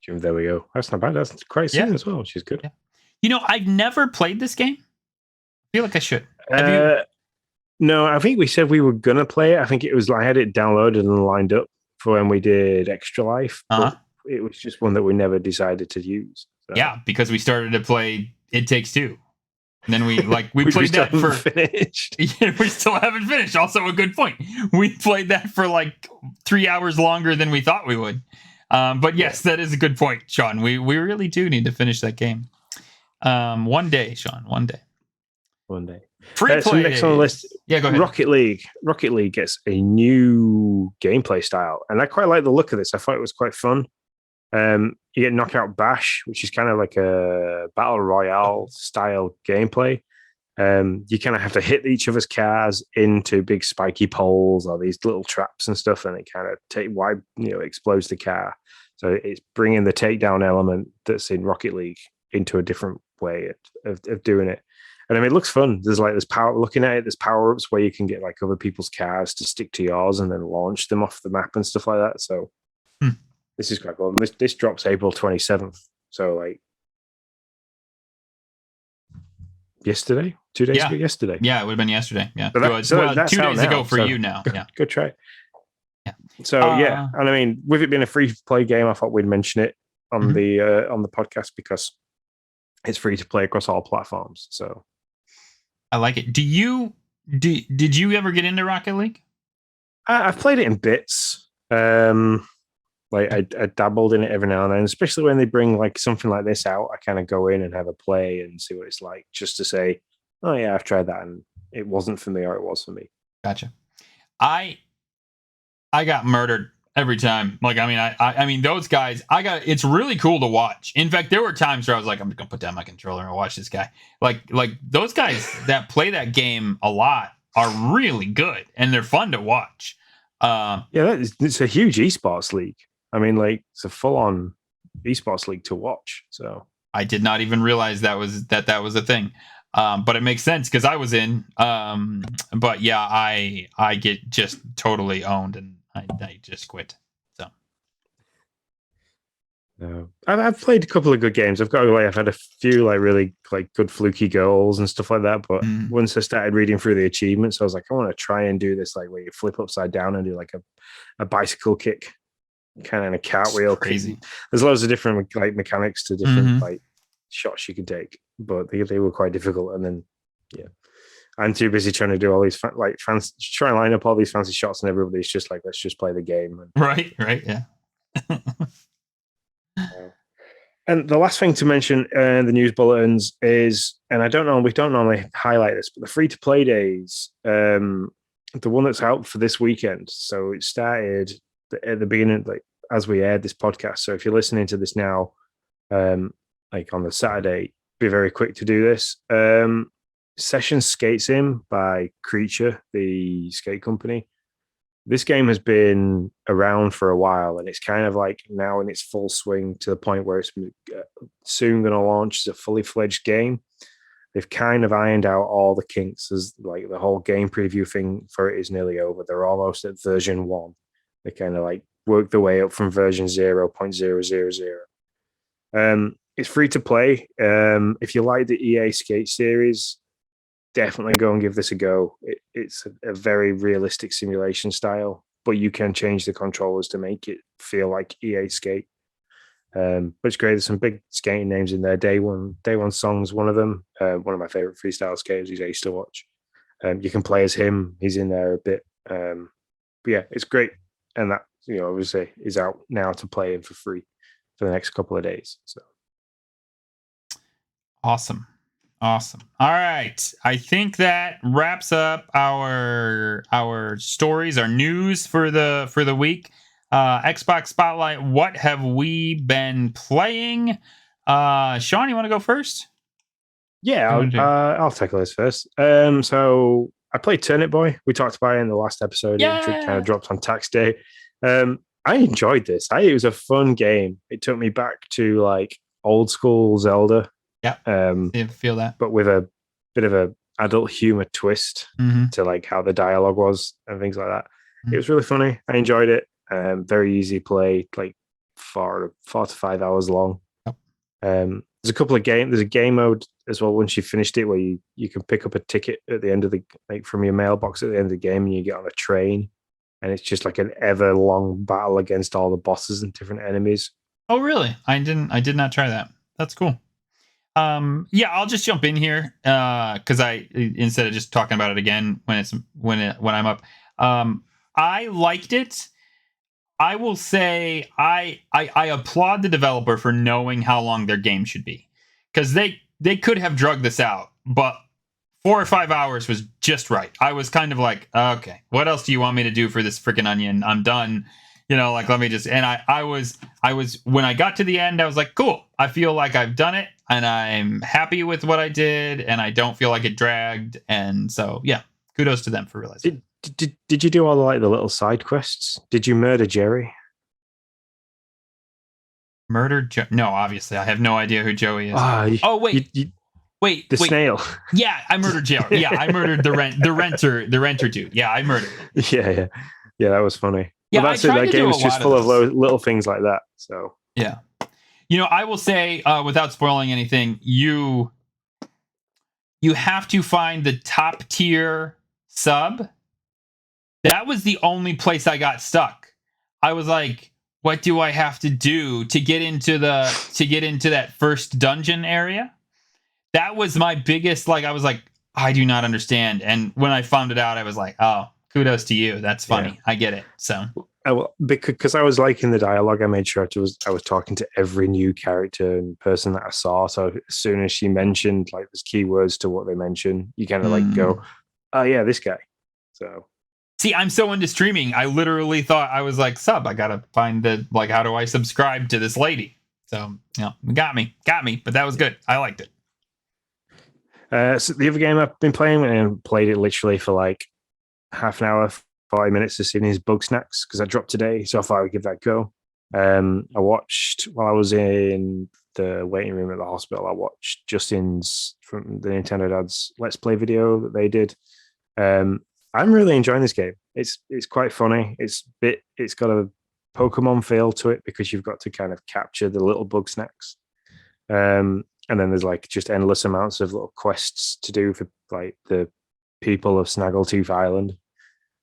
June, there we go. That's not bad. That's quite soon Yeah, as well, which is good. yeah. I've never played this game. I feel like I should. Have you? Uh, no, I think we said we were gonna play it. I think it was I had it downloaded and lined up for when we did Extra Life, Uh but huh. it was just one that we never decided to use. So Yeah, because we started to play It Takes Two. And then we which we played still that haven't for finished. yeah, we still haven't finished. Also a good point. We played that for like 3 hours longer than we thought we would. But yes, that is a good point, Sean. We really do need to finish that game. One day, Sean. One day. One day. Free So play next on the list, days. Yeah, go ahead. Rocket League. Rocket League gets a new gameplay style, and I quite like the look of this. I thought it was quite fun. You get Knockout Bash, which is kind of like a battle royale style gameplay. You kind of have to hit each other's cars into big spiky poles or these little traps and stuff, and it kind of explodes the car. So it's bringing the takedown element that's in Rocket League into a different way of doing it. And I mean, it looks fun. There's power. Looking at it, there's power ups where you can get like other people's cars to stick to yours and then launch them off the map and stuff like that. So Hmm. this is quite cool. And this drops April 27th. So like yesterday, 2 days ago, Yeah. yesterday. Yeah, it would have been yesterday. Yeah. So that's 2 days out now. ago for So you now. Yeah. go try it. Yeah. So yeah, and I mean, with it being a free to play game, I thought we'd mention it on Mhm. the podcast because it's free to play across all platforms. So I like it. Did you ever get into Rocket League? I've played it in bits. Like I dabbled in it every now and then, especially when they bring like something like this out. I kind of go in and have a play and see what it's like, just to say, oh yeah, I've tried that and it wasn't for me, or it was for me. Gotcha. I I got murdered every time. Like, I mean, I mean, those guys. It's really cool to watch. In fact, there were times where I was like, I'm gonna put down my controller and watch this guy. Like those guys that play that game a lot are really good and they're fun to watch. Yeah, it's a huge esports league. I mean, like it's a full on esports league to watch. So I did not even realize that was a thing. But it makes sense because I was in. But yeah, I get just totally owned and I just quit. So no, I've played a couple of good games. I've had a few like really like good fluky goals and stuff like that. But once I started reading through the achievements, I was like, I want to try and do this like where you flip upside down and do like a bicycle kick, kind of a cartwheel. Crazy. There's loads of different like mechanics to different like shots you can take, but they were quite difficult. And then yeah, I'm too busy trying to do all these fans try and line up all these fancy shots, and everybody's just like, let's just play the game. Right, yeah. And the last thing to mention in the news bulletins is, and we don't normally highlight this, but the free to play days, the one that's out for this weekend. So it started at the beginning, like as we aired this podcast. So if you're listening to this now, like on the Saturday, be very quick to do this. Session Skate Sim by Creature, the skate company. This game has been around for a while, and it's kind of like now in its full swing to the point where it's soon going to launch as a fully fledged game. They've kind of ironed out all the kinks, as like the whole game preview thing for it is nearly over. They're almost at version 1. They kind of like work their way up from version 0.000. It's free to play. If you like the EA Skate series, definitely go and give this a go. It's a very realistic simulation style, but you can change the controllers to make it feel like EA Skate. But it's great. There's some big skating names in there. Day One Song's one of them. One of my favorite freestyle skaters. He's ace to watch. You can play as him. He's in there a bit. But yeah, it's great. And that, obviously is out now to play in for free for the next couple of days. So awesome. All right. I think that wraps up our stories, our news for the week. Xbox Spotlight. What have we been playing? Sean, you want to go first? Yeah, I'll tackle this first. So I played Turnip Boy. We talked about it in the last episode. Yeah. It kind of dropped on tax day. I enjoyed this. It was a fun game. It took me back to like old school Zelda. Yeah, feel that, but with a bit of a adult humor twist to like how the dialogue was and things like that. It was really funny. I enjoyed it. Very easy play, like 4 to 5 hours long. Yep. There's a couple of games. There's a game mode as well once you finished it, where you can pick up a ticket at the end of from your mailbox at the end of the game, and you get on a train, and it's just like an ever long battle against all the bosses and different enemies. Oh, really? I did not try that. That's cool. Yeah, I'll just jump in here because instead of just talking about it again when I'm up. I liked it. I will say I applaud the developer for knowing how long their game should be, because they could have drugged this out, but 4 or 5 hours was just right. I was kind of like, okay, what else do you want me to do for this freaking onion? I'm done. Like, let me just, and I was, when I got to the end, I was like, cool. I feel like I've done it and I'm happy with what I did and I don't feel like it dragged. And so, yeah, kudos to them for realizing. Did you do all the little side quests? Did you murder Jerry? Murdered Joe? No, obviously. I have no idea who Joey is. Wait. Wait, the snail. Yeah, I murdered Jerry. Yeah, I murdered the renter dude. Yeah, I murdered him. Yeah, that was funny. Yeah, well, that's it. That game is just full of little things like that. So yeah, I will say, without spoiling anything, you have to find the top tier sub. That was the only place I got stuck. I was like, what do I have to do to get into that first dungeon area? That was my biggest, I was like, I do not understand. And when I found it out, I was like, oh, kudos to you. That's funny. Yeah. I get it. So Because I was liking the dialogue, I made sure I was talking to every new character and person that I saw. So as soon as she mentioned like there's keywords to what they mention, you kind of like Mm. go, "Oh yeah, this guy." So See, I'm so into streaming. I literally thought I was like, sub. I gotta find the like, how do I subscribe to this lady? So got me. But that was good. I liked it. so the other game I've been playing and played it literally for like half an hour, 5 minutes to see his bug snacks because I dropped today. So I thought I would give that a go. I watched while I was in the waiting room at the hospital. I watched Justin's from the Nintendo Dad's Let's Play video that they did. Um, I'm really enjoying this game. It's quite funny. It's got a Pokemon feel to it because you've got to kind of capture the little bug snacks. And then there's like just endless amounts of little quests to do for like the people of Snaggletooth Island.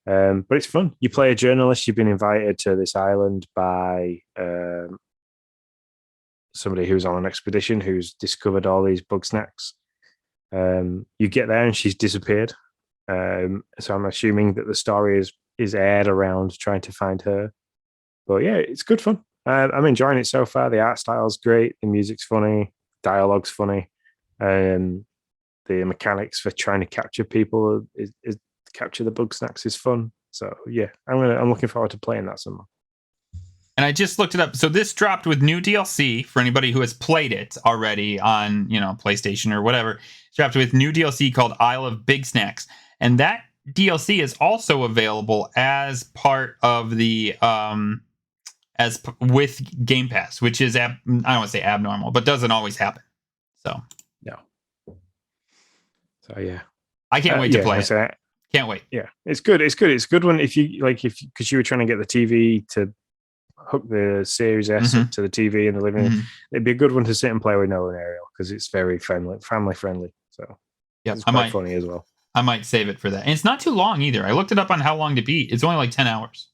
But it's fun. You play a journalist. You've been invited to this island by somebody who's on an expedition who's discovered all these bug snacks. You get there and she's disappeared. So I'm assuming that the story is aired around trying to find her. But yeah, it's good fun. I'm enjoying it so far. The art style's great. The music's funny. Dialogue's funny. The mechanics for trying to capture people is capture the bug snacks is fun. So yeah, I'm looking forward to playing that some more. And I just looked it up. So this dropped with new DLC for anybody who has played it already on, PlayStation or whatever. It's dropped with new DLC called Isle of Big Snacks. And that DLC is also available as part of the with Game Pass, which is I don't want to say abnormal, but doesn't always happen. So yeah. So yeah, I can't wait to play it. Can't wait. Yeah, it's good. It's good. It's good when if because you were trying to get the TV to hook the Series S up to the TV in the living room, it'd be a good one to sit and play with Noah and Ariel because it's very family friendly. So yeah, it's quite funny as well. I might save it for that. And it's not too long either. I looked it up on how long to beat. It's only like 10 hours.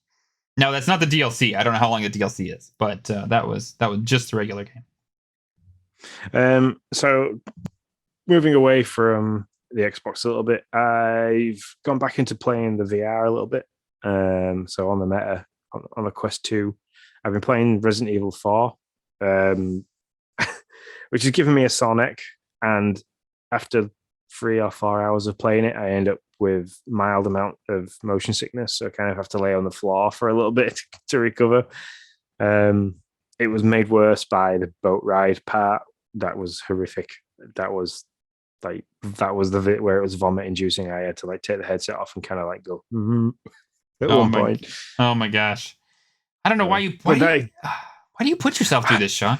Now that's not the DLC. I don't know how long the DLC is, but that was just the regular game. So moving away from the Xbox a little bit, I've gone back into playing the VR a little bit. So on the Meta, on the Quest 2, I've been playing Resident Evil 4, which has given me a sore neck. And after 3 or 4 hours of playing it, I end up with mild amount of motion sickness. So I kind of have to lay on the floor for a little bit to recover. It was made worse by the boat ride part. That was horrific. That was the bit where it was vomit inducing. I had to like take the headset off and kind of like go at one point. Oh my gosh. I don't know why do you put yourself through this, Sean?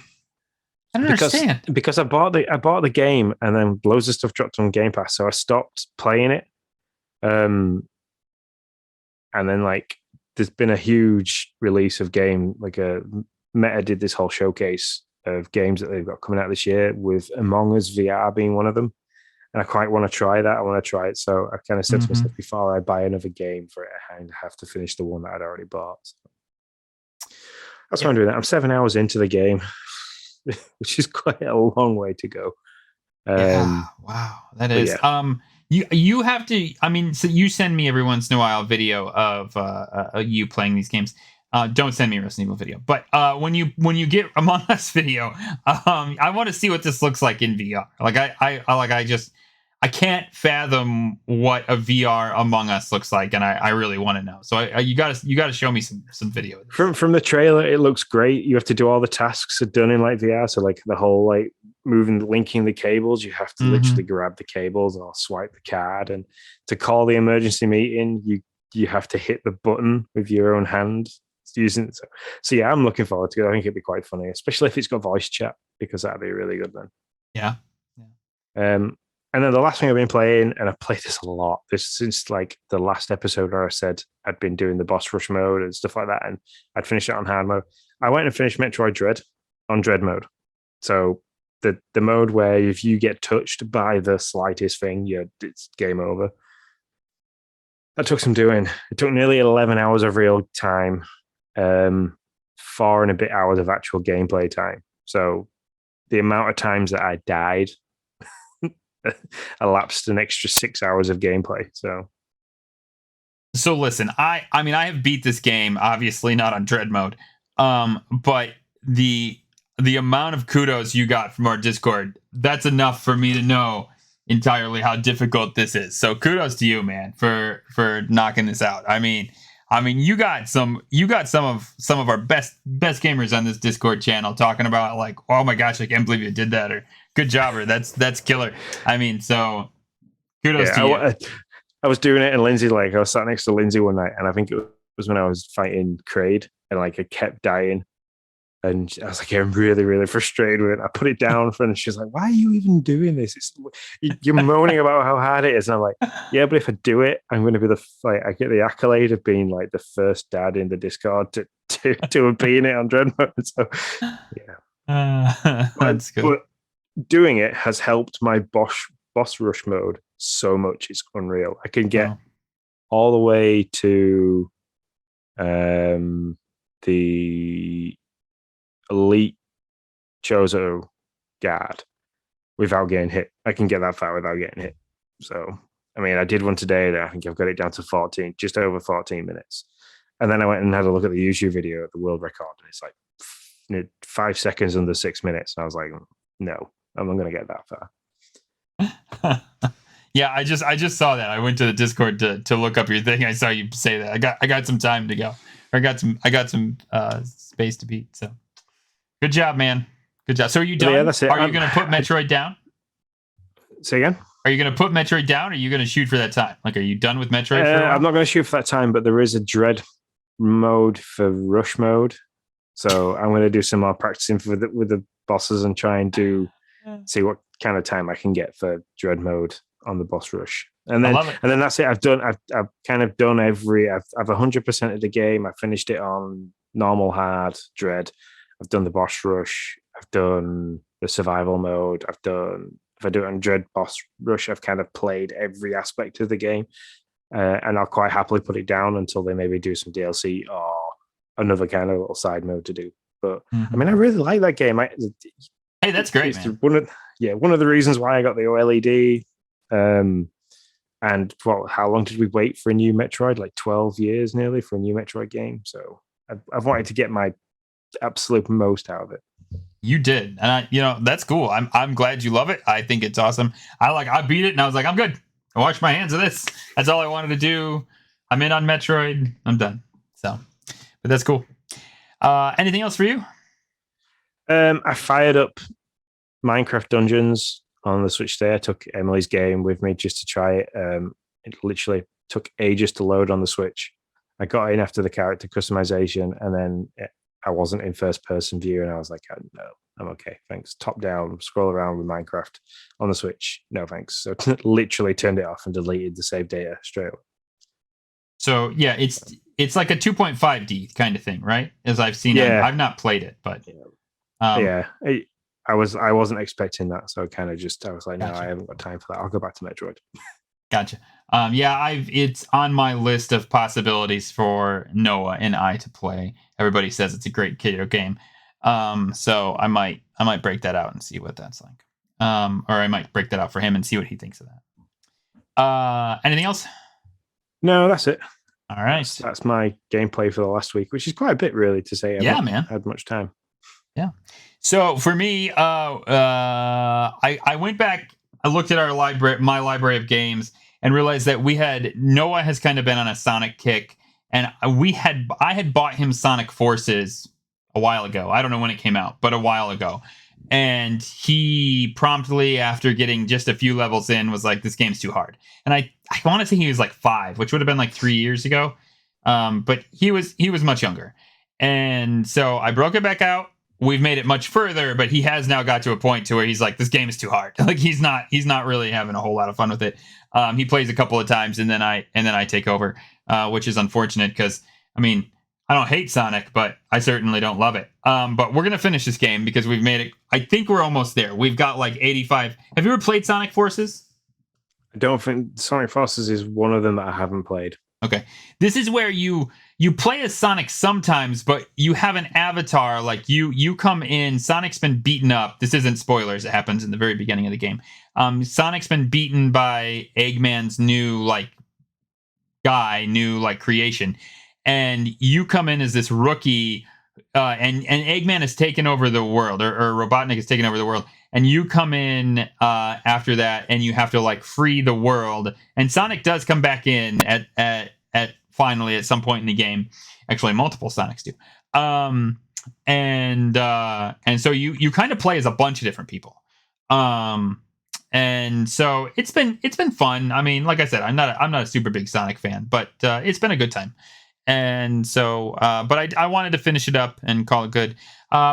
I don't understand. Because I bought the game and then loads of stuff dropped on Game Pass, so I stopped playing it. And then like there's been a huge release of game, like Meta did this whole showcase of games that they've got coming out this year, with Among Us VR being one of them. And I quite want to try that. I want to try it. So I kind of said to myself, before I buy another game for it, I have to finish the one that I'd already bought. So that's why I'm doing that. I'm 7 hours into the game, which is quite a long way to go. Wow, that is. Yeah. You have to. I mean, so you send me every once in a while a video of you playing these games. Don't send me a Resident Evil video, but when you get Among Us video, I want to see what this looks like in VR. Like I can't fathom what a VR Among Us looks like, and I really want to know. So you got to show me some video. From the trailer, it looks great. You have to do all the tasks are done in like VR. So like the whole like linking the cables, you have to literally grab the cables or swipe the card, and to call the emergency meeting, you have to hit the button with your own hand. Using it. So yeah, I'm looking forward to it. I think it'd be quite funny, especially if it's got voice chat, because that'd be really good then. Yeah. And then the last thing I've been playing, and I've played this a lot, since like the last episode where I said I'd been doing the boss rush mode and stuff like that, and I'd finished it on hard mode. I went and finished Metroid Dread on Dread mode. So the mode where if you get touched by the slightest thing, it's game over. That took some doing. It took nearly 11 hours of real time. 4 and a bit hours of actual gameplay time. So the amount of times that I died elapsed an extra 6 hours of gameplay. So So listen, I mean I have beat this game, obviously not on dread mode. But the amount of kudos you got from our Discord, that's enough for me to know entirely how difficult this is. So kudos to you, man, for knocking this out. I mean you got some of our best gamers on this Discord channel talking about like, oh my gosh, I can't believe you did that, or good job, or that's killer. I mean, so kudos Yeah, to you. I was doing it, and Lindsay, like, I was sat next to Lindsay one night, and I think it was when I was fighting Kraid, and like I kept dying, and I was like, I'm really, really frustrated with it. I put it down for her, and she's like, "Why are you even doing this? You're moaning about how hard it is." And I'm like, "Yeah, but if I do it, I'm going to be I get the accolade of being like the first dad in the Discord to have been it on Dread mode." So yeah, That's good. but doing it has helped my boss rush mode so much. It's unreal. I can get Wow. all the way to the elite Chozo guard without getting hit. I can get that far without getting hit. So, I mean, I did one today that I think I've got it down to 14, just over 14 minutes. And then I went and had a look at the YouTube video at the world record, and it's like 5 seconds under 6 minutes. And I was like, no, I'm not going to get that far. Yeah, I just saw that. I went to the Discord to look up your thing. I saw you say that. I got some time to go. Or I got some space to beat. So good job, man. Good job. So are you done? Yeah, that's it. Are you gonna put Metroid down? Say again? Are you gonna put Metroid down, or are you gonna shoot for that time? Like, are you done with Metroid for a while? I'm not going to shoot for that time, but there is a dread mode for rush mode. So I'm going to do some more practicing with the bosses and try and see what kind of time I can get for dread mode on the boss rush. And then that's it. I've kind of done I've 100% of the game. I finished it on normal hard dread. I've done the boss rush. I've done the survival mode. If I do it on dread boss rush, I've kind of played every aspect of the game. And I'll quite happily put it down until they maybe do some DLC or another kind of little side mode to do. But I mean, I really like that game. Hey, that's great, man. One of the reasons why I got the OLED. And how long did we wait for a new Metroid? Like 12 years nearly for a new Metroid game. So I've wanted to get my absolute most out of it. You did, and that's cool. I'm glad you love it. I think it's awesome. I beat it, and I was like, I'm good. I washed my hands of this. That's all I wanted to do. I'm in on Metroid. I'm done. So, but that's cool. Anything else for you? I fired up Minecraft Dungeons on the Switch today. I took Emily's game with me just to try it. It literally took ages to load on the Switch. I got in after the character customization, and then I wasn't in first person view, and I was like, oh, no, I'm okay, thanks. Top down, scroll around with Minecraft on the Switch. No, thanks. So literally turned it off and deleted the save data straight away. So yeah, it's like a 2.5D kind of thing, right? As I've seen it. I've not played it, but I wasn't expecting that, so I was like, gotcha. No, I haven't got time for that. I'll go back to Metroid. Gotcha. It's on my list of possibilities for Noah and I to play. Everybody says it's a great video game. So I might break that out and see what that's like. Or I might break that out for him and see what he thinks of that. Anything else? No, that's it. All right. That's my gameplay for the last week, which is quite a bit, really, to say. I've not had much time. Yeah. So for me, I went back. I looked at my library of games, and realized that Noah has kind of been on a Sonic kick, and I had bought him Sonic Forces a while ago. I don't know when it came out, but a while ago. And he promptly, after getting just a few levels in, was like, this game's too hard. And I want to say he was like 5, which would have been like 3 years ago. But he was much younger. And so I broke it back out. We've made it much further, but he has now got to a point to where he's like, this game is too hard. Like he's not really having a whole lot of fun with it. He plays a couple of times and then I take over, which is unfortunate because, I mean, I don't hate Sonic, but I certainly don't love it. But we're going to finish this game because we've made it. I think we're almost there. We've got like 85. Have you ever played Sonic Forces? I don't think Sonic Forces is one of them that I haven't played. Okay. This is where you play as Sonic sometimes, but you have an avatar. Like you come in, Sonic's been beaten up. This isn't spoilers. It happens in the very beginning of the game. Sonic's been beaten by Eggman's new like guy, new like creation, and you come in as this rookie, and Eggman has taken over the world, or Robotnik has taken over the world, and you come in after that, and you have to like free the world. And Sonic does come back in at finally at some point in the game. Actually, multiple Sonics do. And so you kind of play as a bunch of different people. And so it's been fun. I mean, like I said, I'm not a super big Sonic fan, but it's been a good time. And so, but I wanted to finish it up and call it good.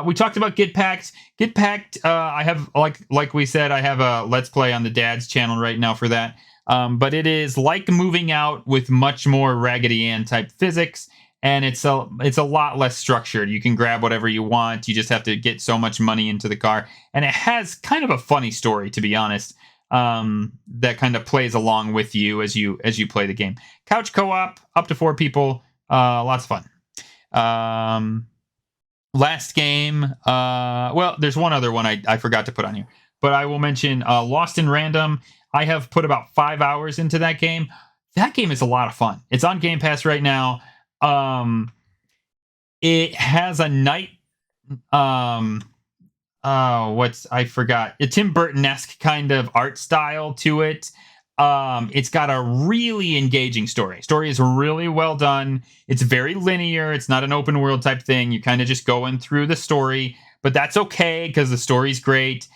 We talked about Get Packed. Get Packed. I have like we said, I have a Let's Play on the Dad's channel right now for that. But it is like moving out with much more Raggedy Ann type physics, and it's a lot less structured. You can grab whatever you want. You just have to get so much money into the car, and it has kind of a funny story, to be honest. That kind of plays along with you as you play the game. Couch co-op, up to 4 people. Lots of fun. Last game. Well, there's one other one I forgot to put on here, but I will mention Lost in Random. I have put about 5 hours into that game. That game is a lot of fun. It's on Game Pass right now. It has a night. I forgot. A Tim Burton-esque kind of art style to it. It's got a really engaging story. Story is really well done. It's very linear. It's not an open world type thing. You kind of just going through the story, but that's okay because the story's great.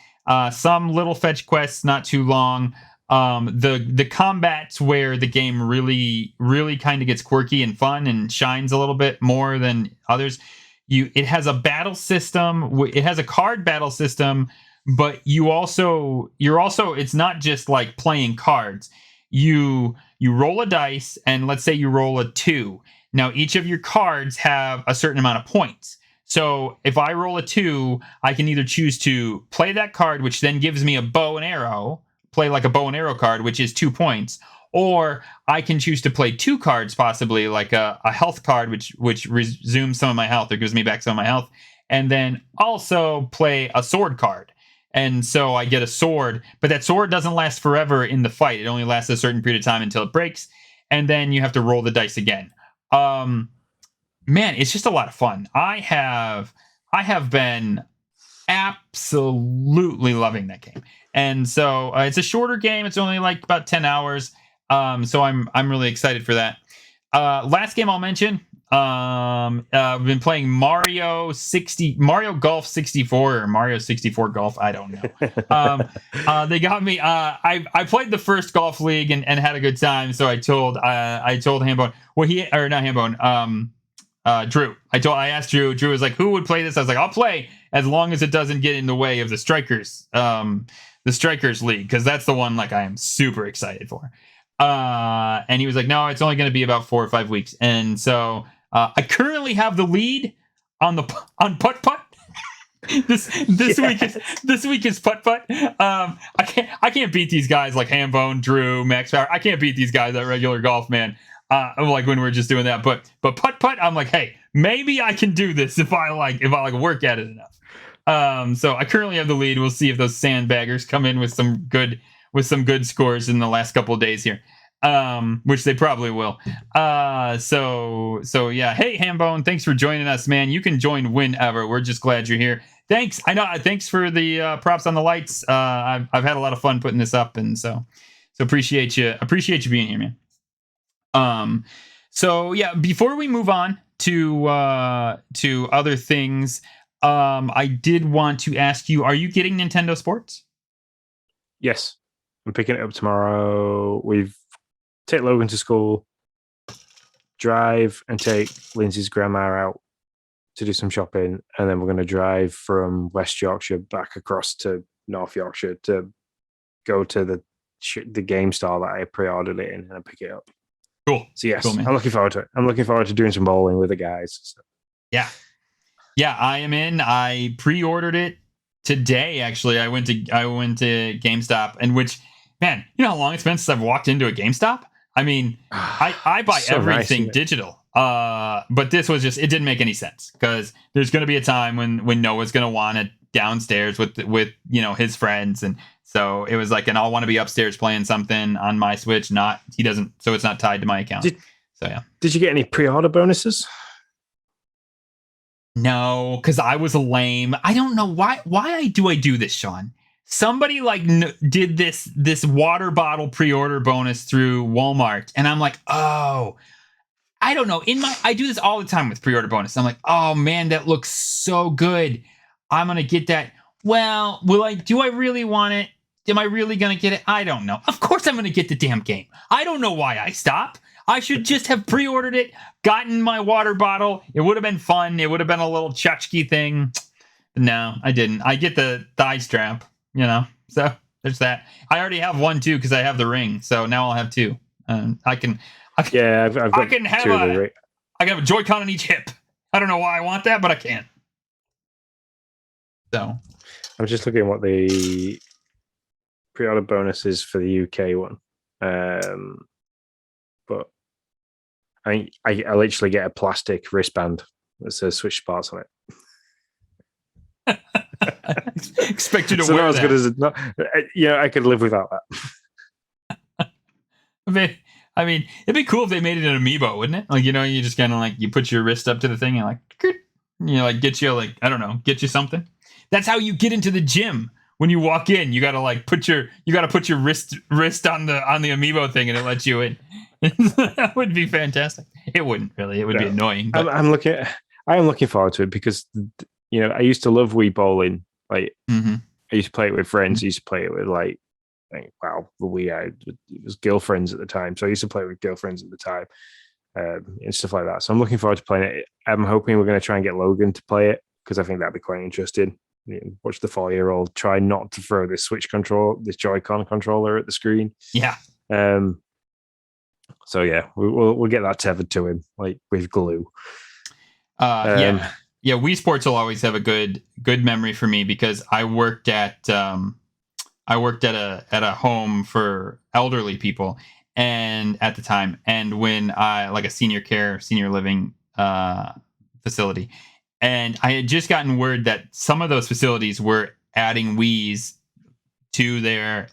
Some little fetch quests, not too long. The combat's where the game really, really kind of gets quirky and fun and shines a little bit more than others. It has a battle system. It has a card battle system, but you're also it's not just like playing cards. You roll a dice, and let's say you roll a 2. Now each of your cards have a certain amount of points. So if I roll a 2, I can either choose to play that card, which then gives me a bow and arrow, play like a bow and arrow card, which is 2 points, or I can choose to play 2 cards, possibly like a health card, which resumes some of my health or gives me back some of my health, and then also play a sword card. And so I get a sword, but that sword doesn't last forever in the fight. It only lasts a certain period of time until it breaks, and then you have to roll the dice again. Man, it's just a lot of fun. I have been absolutely loving that game. And so it's a shorter game. It's only like about 10 hours. So I'm really excited for that. Last game I'll mention. I've been playing Mario Golf 64 or Mario 64 Golf. I don't know. They got me. I played the first golf league and had a good time. So I told Hambone. Well, not Hambone. Drew. I asked Drew. Drew was like, "Who would play this?" I was like, "I'll play as long as it doesn't get in the way of the Strikers, League, because that's the one like I am super excited for." And he was like, "No, it's only going to be about 4 or 5 weeks." And so I currently have the lead on putt putt. this week is putt putt. I can't beat these guys like Hambone, Drew, Max Power. I can't beat these guys at regular golf, man. Like when we're just doing that, but putt putt, I'm like, hey, maybe I can do this if I work at it enough. So I currently have the lead. We'll see if those sandbaggers come in with some good scores in the last couple of days here, which they probably will. So yeah. Hey, Hambone, thanks for joining us, man. You can join whenever. We're just glad you're here. Thanks. I know. Thanks for the props on the lights. I've had a lot of fun putting this up, and so appreciate you being here, man. So yeah, before we move on to other things, I did want to ask you, are you getting Nintendo Sports? Yes, I'm picking it up tomorrow. We've take Logan to school, drive and take Lindsay's grandma out to do some shopping, and then we're going to drive from West Yorkshire back across to North Yorkshire to go to the game store that I pre-ordered it in and pick it up. Cool. So yes, cool, I'm looking forward to it. I'm looking forward to doing some bowling with the guys. So. Yeah, I am in. I pre-ordered it today. Actually, I went to GameStop, and which, man, you know how long it's been since I've walked into a GameStop? I mean, I buy so everything digital. But this was just, it didn't make any sense because there's going to be a time when Noah's going to want downstairs with his friends, and so it was like, and I'll want to be upstairs playing something on my Switch. He doesn't, so it's not tied to my account. So yeah. Did you get any pre-order bonuses? No, because I was lame. I don't know why. Why I do this, Sean? Somebody did this water bottle pre-order bonus through Walmart, and I'm like, oh, I don't know. I do this all the time with pre-order bonus. I'm like, oh man, that looks so good. I'm gonna get that. Well, do I really want it? Am I really gonna get it? I don't know. Of course I'm gonna get the damn game. I don't know why I stop. I should just have pre-ordered it, gotten my water bottle. It would have been fun. It would have been a little tchotchke thing. No, I didn't. I get the thigh strap, so there's that. I already have one too because I have the ring. So now I'll have two. I can have a Joy-Con on each hip. I don't know why I want that, but I can. So I'm just looking at what the pre-order bonus is for the UK one. But I literally get a plastic wristband that says Switch Sports on it. Expect you to wear not as that. good as it. Not, I could live without that. I mean, it'd be cool if they made it an amiibo, wouldn't it? Like, you just kind of you put your wrist up to the thing and get you something. That's how you get into the gym. When you walk in, you gotta put your wrist on the amiibo thing, and it lets you in. That would be fantastic. It wouldn't really. It would be annoying. But I am looking forward to it because I used to love Wii bowling. I used to play it with friends. I used to play it with the Wii. It was girlfriends at the time, so I used to play it with girlfriends at the time, and stuff like that. So I'm looking forward to playing it. I'm hoping we're going to try and get Logan to play it because I think that'd be quite interesting. Watch the 4-year-old try not to throw this this Joy-Con controller at the screen. Yeah. So yeah, we'll get that tethered to him with glue. Yeah. Wii Sports will always have a good memory for me because I worked at a home for elderly people, and at the time, and when a senior living facility. And I had just gotten word that some of those facilities were adding Wiis to their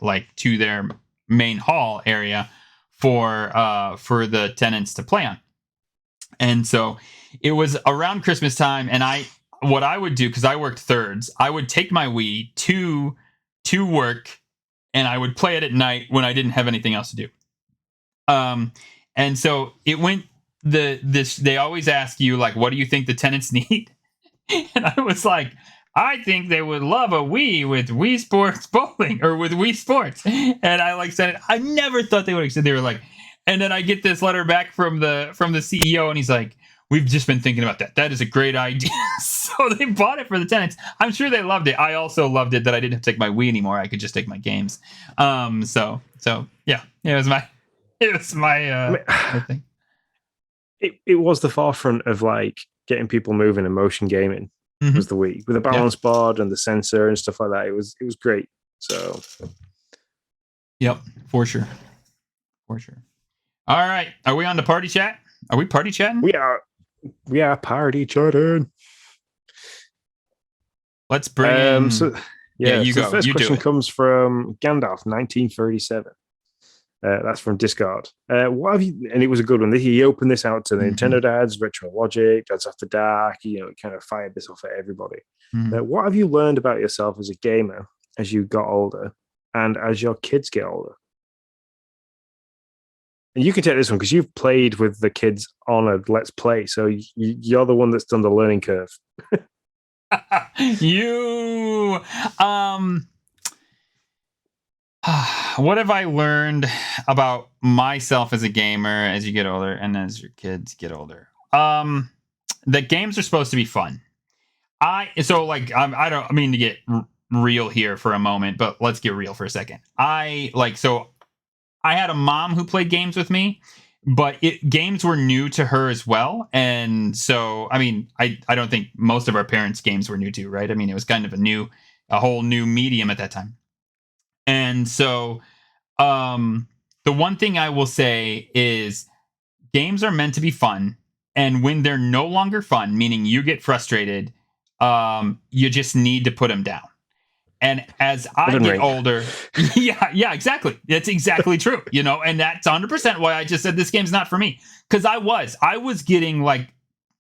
main hall area for the tenants to play on. And so it was around Christmas time, and what I would do, because I worked thirds, I would take my Wii to work, and I would play it at night when I didn't have anything else to do. And so it went they always ask you what do you think the tenants need? And I was like, I think they would love a Wii with Wii Sports Bowling or with Wii Sports. And I said it. I never thought they would accept. They were like, and then I get this letter back from the CEO, and he's like, we've just been thinking about that. That is a great idea. So they bought it for the tenants. I'm sure they loved it. I also loved it that I didn't have to take my Wii anymore. I could just take my games. So yeah, it was my thing. It was the forefront of getting people moving and motion gaming. Was the Wii with the balance board and the sensor and stuff like that. It was great. So yep, for sure. All right, are we on to party chat? Are we party chatting? We are party chatting. Let's bring. You go. The first question comes from Gandalf, 1937. That's from Discord. What have you? And it was a good one. He opened this out to the Nintendo dads, Retro Logic, Dads After Dark. Kind of fired this off at everybody. What have you learned about yourself as a gamer as you got older, and as your kids get older? And you can take this one because you've played with the kids on a Let's Play, so you're the one that's done the learning curve. What have I learned about myself as a gamer as you get older and as your kids get older? That games are supposed to be fun. I don't mean to get real here for a moment, but let's get real for a second. I had a mom who played games with me, but games were new to her as well. And so, I don't think most of our parents' games were new to, right? It was kind of a whole new medium at that time. And so, the one thing I will say is games are meant to be fun. And when they're no longer fun, meaning you get frustrated, you just need to put them down. And as I Elden get Ring. older, yeah, exactly. That's exactly true. And that's 100% why I just said this game's not for me. Because I was getting like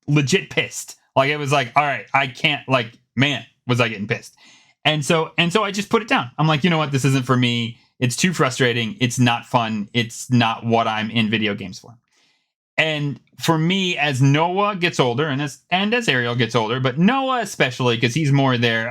legit pissed. Like it was like, all right, I can't. Like, man, was I getting pissed? And so I just put it down. I'm like, you know what? This isn't for me. It's too frustrating. It's not fun. It's not what I'm in video games for. And for me, as Noah gets older, and as Ariel gets older, but Noah especially because he's more there.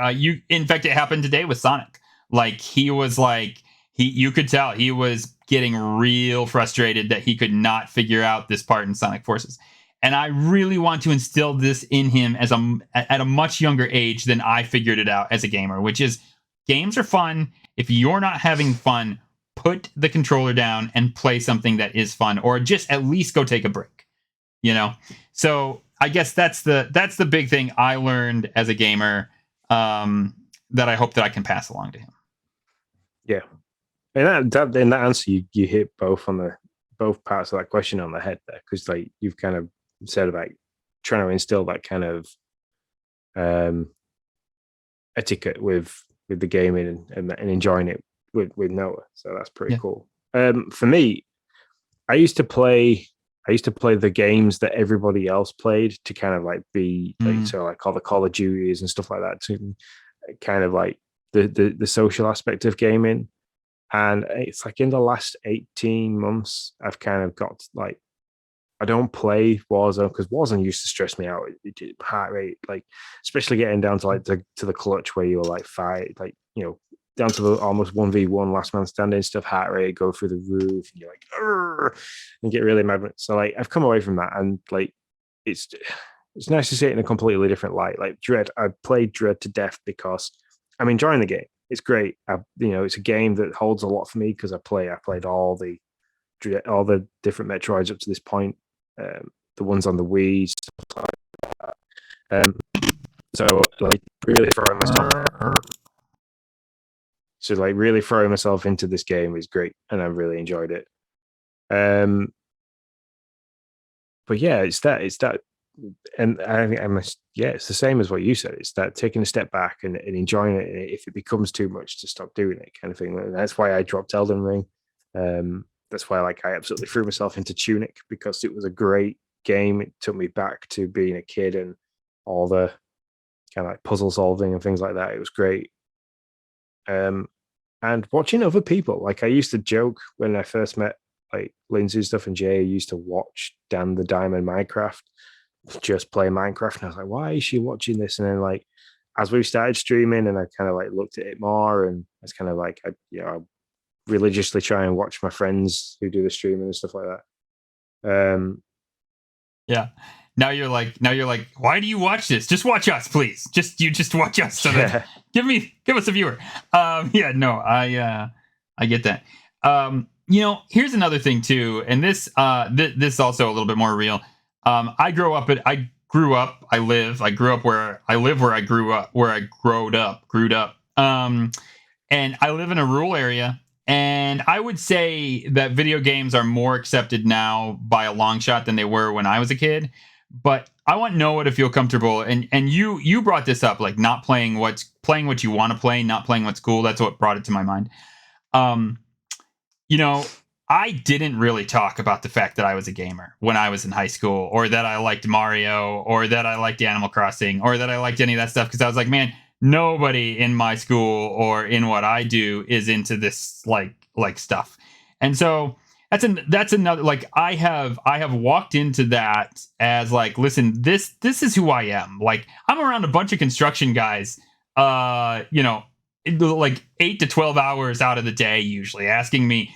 In fact, it happened today with Sonic. Like he was like you could tell he was getting real frustrated that he could not figure out this part in Sonic Forces. And I really want to instill this in him at a much younger age than I figured it out as a gamer, which is games are fun. If you're not having fun, put the controller down and play something that is fun, or just at least go take a break. So I guess that's the big thing I learned as a gamer, that I hope that I can pass along to him. Yeah, and that in that answer, you hit both parts of that question on the head there, because like you've kind of said about trying to instill that kind of etiquette with the gaming and enjoying it with Noah. So that's pretty cool. For me, I used to play the games that everybody else played to kind of like be like, so like all the Call of Duties and stuff like that, to kind of like the social aspect of gaming. And it's like in the last 18 months, I've kind of got like, I don't play Warzone because Warzone used to stress me out. Heart rate, like especially getting down to like to the clutch where you're like fight, like down to the almost 1v1 last man standing stuff. Heart rate go through the roof, and you're like, "Arr!" and get really mad. So like I've come away from that, and like it's nice to see it in a completely different light. Like Dread, I played Dread to death because I'm enjoying the game. It's great. It's a game that holds a lot for me because I played all the different Metroids up to this point. The ones on the Wii, stuff like that. So like really throwing myself into this game is great, and I really enjoyed it. But yeah, it's that, and I think it's the same as what you said. It's that taking a step back and enjoying it. And if it becomes too much, to stop doing it, kind of thing. And that's why I dropped Elden Ring. That's why I absolutely threw myself into Tunic, because it was a great game. It took me back to being a kid and all the kind of like puzzle solving and things like that. It was great. And watching other people, like I used to joke when I first met like Lindsay and stuff, and Jay used to watch Dan the Diamond Minecraft just play Minecraft, and I was like, why is she watching this? And then like as we started streaming, and I kind of like looked at it more, and it's kind of like I religiously try and watch my friends who do the streaming and stuff like that. Yeah. Now you're like, why do you watch this? Just watch us, please. Just watch us. So that give us a viewer. Yeah, no, I get that. Here's another thing too, and this is also a little bit more real. I grew up where I grew up. And I live in a rural area. And I would say that video games are more accepted now by a long shot than they were when I was a kid. But I want Noah to feel comfortable. And you brought this up, like not playing what you want to play, not playing what's cool. That's what brought it to my mind. I didn't really talk about the fact that I was a gamer when I was in high school, or that I liked Mario, or that I liked Animal Crossing, or that I liked any of that stuff, because I was like, man, nobody in my school or in what I do is into this like stuff. And so that's another, like I have walked into that as like, listen, this is who I am. Like I'm around a bunch of construction guys, like 8 to 12 hours out of the day, usually asking me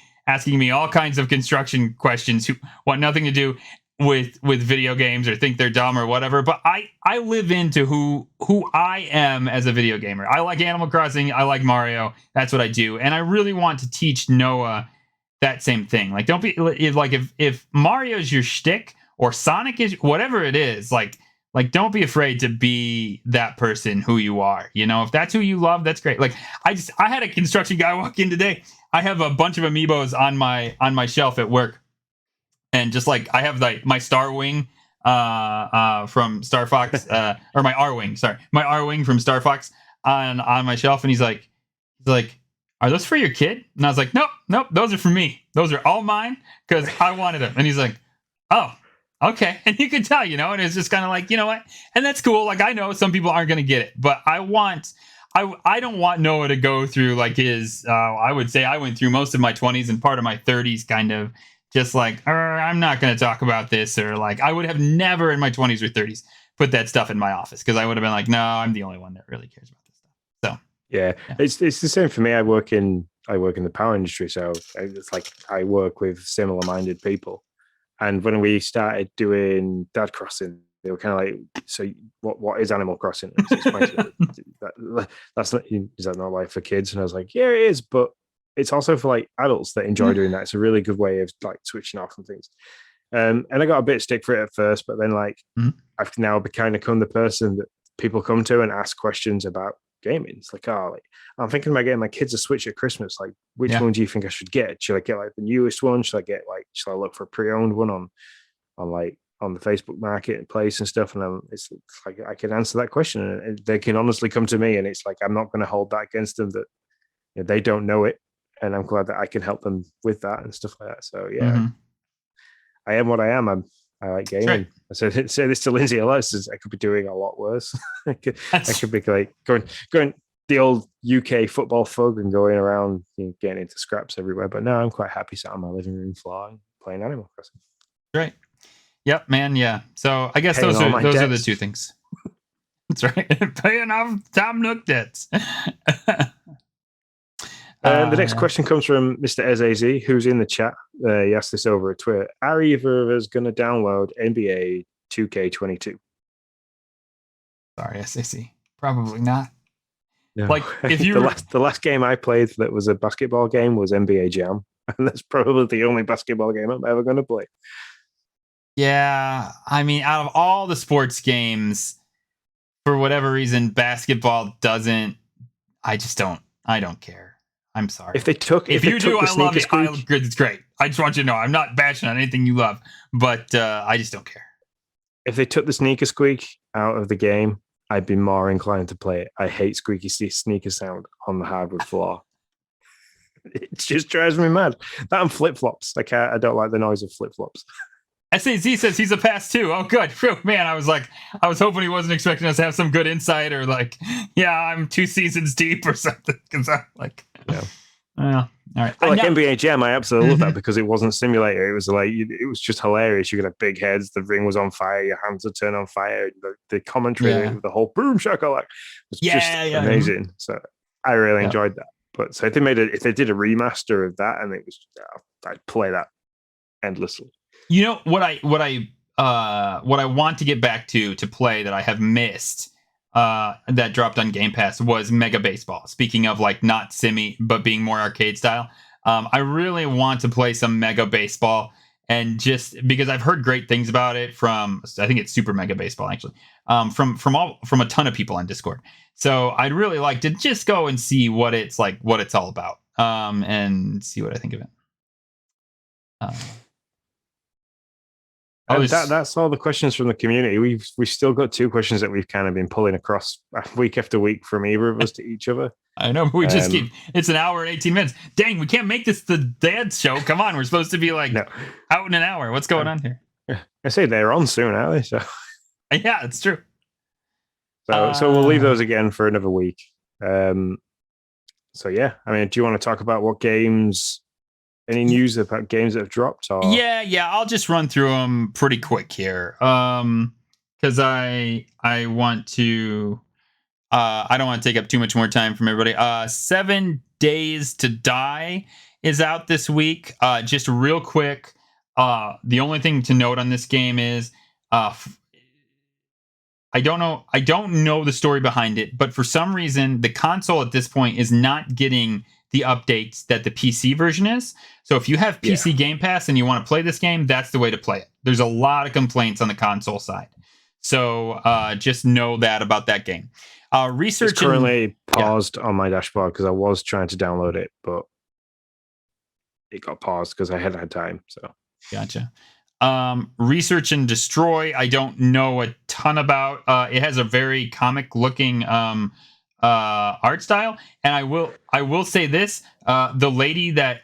all kinds of construction questions who want nothing to do with video games or think they're dumb or whatever. But I live into who I am as a video gamer. I like Animal Crossing. I like Mario. That's what I do. And I really want to teach Noah that same thing. Like, don't be like, if Mario's your shtick or Sonic is whatever it is, like don't be afraid to be that person who you are. If that's who you love, that's great. Like I had a construction guy walk in today. I have a bunch of amiibos on my shelf at work. And just like I have like my Star Wing from Star Fox, or my R-Wing, sorry, my R-Wing from Star Fox on my shelf, and he's like, "Are those for your kid?" And I was like, "Nope, those are for me. Those are all mine because I wanted them." And he's like, "Oh, okay." And you could tell, and it's just kind of like, you know what? And that's cool. Like, I know some people aren't going to get it, but I don't want Noah to go through like his, I would say I went through most of my 20s and part of my 30s kind of just like, I'm not going to talk about this, or like, I would have never in my 20s or 30s put that stuff in my office because I would have been like, no, I'm the only one that really cares about this stuff. So yeah. It's the same for me. I work in the power industry, so it's like I work with similar minded people. And when we started doing Dad Crossing, they were kind of like, "So what is Animal Crossing?" That's not, is that not like for kids? And I was like, "Yeah, it is, but it's also for like adults that enjoy doing that. It's a really good way of like switching off and things." And I got a bit of stick for it at first, but then like I've now kind of become the person that people come to and ask questions about gaming. It's like, oh, like I'm thinking about getting my kids a Switch at Christmas. Like, which one do you think I should get? Should I get like the newest one? Should I look for a pre-owned one on the Facebook marketplace and stuff? And it's like I can answer that question, and they can honestly come to me, and it's like I'm not going to hold that against them that they don't know it, and I'm glad that I can help them with that and stuff like that. So yeah, I am what I am. I like gaming. Right. I said say this to Lindsay a lot. I could be doing a lot worse. I could be like going the old UK football thug and going around getting into scraps everywhere. But no, I'm quite happy sat on my living room floor and playing Animal Crossing. Right. Yep, man. Yeah. So I guess those are the two things. That's right. Paying off Tom Nook debts. The next question comes from Mr. Ezazi, who's in the chat. He asked this over at Twitter. Are either of us going to download NBA 2K22? Sorry, SAC. Probably not. No. Like, if you the last game I played that was a basketball game was NBA Jam, and that's probably the only basketball game I'm ever going to play. Yeah, I mean, out of all the sports games, for whatever reason, basketball doesn't. I don't care. I'm sorry. If you do, I love it. It's great. I just want you to know I'm not bashing on anything you love, but I just don't care. If they took the sneaker squeak out of the game, I'd be more inclined to play it. I hate squeaky sneaker sound on the hardwood floor. It just drives me mad. That and flip flops. I don't like the noise of flip flops. SAZ says he's a pass too. Oh, good. Whew, man, I was hoping he wasn't expecting us to have some good insight or like, yeah, I'm 2 seasons deep or something. Because I'm like, all right. Well, like NBA Jam, I absolutely love that because it wasn't simulator. It was like it was just hilarious. You could have big heads. The ring was on fire. Your hands would turn on fire. The commentary, the whole boom shakalak was just amazing. So I really enjoyed that. But so if they did a remaster of that, and it was, I'd play that endlessly. You know what I want to get back to play that I have missed that dropped on Game Pass was Mega Baseball. Speaking of like not simmy but being more arcade style, I really want to play some Mega Baseball, and just because I've heard great things about it from, I think it's Super Mega Baseball actually, from a ton of people on Discord. So I'd really like to just go and see what it's all about, and see what I think of it. That's all the questions from the community. We've still got 2 questions that we've kind of been pulling across week after week from either of us to each other. I know, but we just keep. It's an hour and 18 minutes. Dang, we can't make this the dad show. Come on, we're supposed to be like out in an hour. What's going on here? I say they're on soon, aren't they? So yeah, it's true. So we'll leave those again for another week. So yeah, I mean, do you want to talk about what games? Any news about games that have dropped? Or? Yeah. I'll just run through them pretty quick here, because I want to. I don't want to take up too much more time from everybody. 7 Days to Die is out this week. Just real quick. The only thing to note on this game is, I don't know the story behind it, but for some reason the console at this point is not getting the updates that the PC version is. So if you have PC Game Pass and you want to play this game, that's the way to play it. There's a lot of complaints on the console side. So just know that about that game. Research it's currently paused on my dashboard because I was trying to download it, but it got paused because I hadn't had time. So gotcha. Research and Destroy, I don't know a ton about. It has a very comic looking art style, and I will say this: the lady that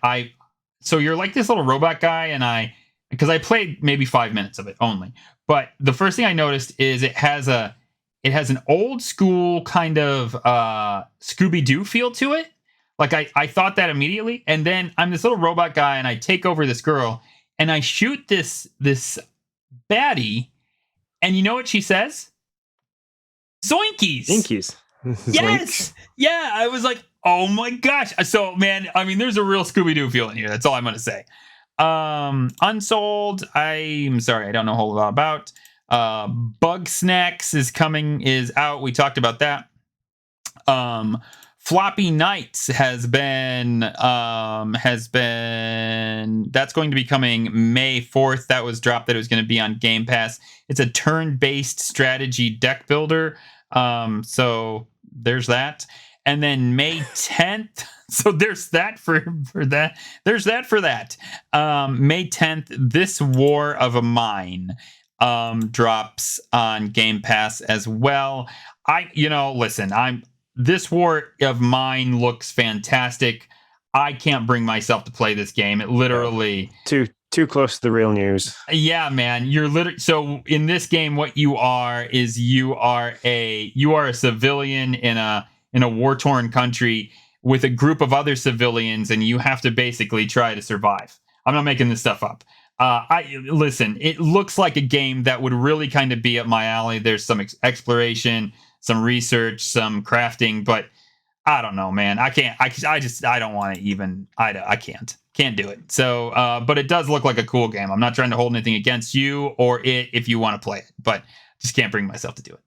so you're like this little robot guy, and because I played maybe 5 minutes of it only, but the first thing I noticed is it has an old school kind of Scooby Doo feel to it. Like I thought that immediately, and then I'm this little robot guy, and I take over this girl, and I shoot this baddie, and you know what she says? Zoinkies. Inkies. Yes. Yeah. I was like, oh my gosh. So man, I mean, there's a real Scooby Doo feel in here. That's all I'm gonna say. Unsold. I'm sorry, I don't know a whole lot about. Bug Snacks is out. We talked about that. Floppy Nights has been that's going to be coming May 4th. That was dropped that it was going to be on Game Pass. It's a turn-based strategy deck builder. So there's that. And then May 10th. So there's that for that. There's that for that. May 10th, This War of a Mine drops on Game Pass as well. Listen, This War of Mine looks fantastic. I can't bring myself to play this game. It literally too close to the real news. Yeah, man. You're literally so in this game. What you are is you are a civilian in a war-torn country with a group of other civilians, and you have to basically try to survive. I'm not making this stuff up. Listen. It looks like a game that would really kind of be up my alley. There's some exploration, some research, some crafting, but I don't know, man. I can't. I don't want to even. I can't do it. So, but it does look like a cool game. I'm not trying to hold anything against you or it if you want to play it, but just can't bring myself to do it.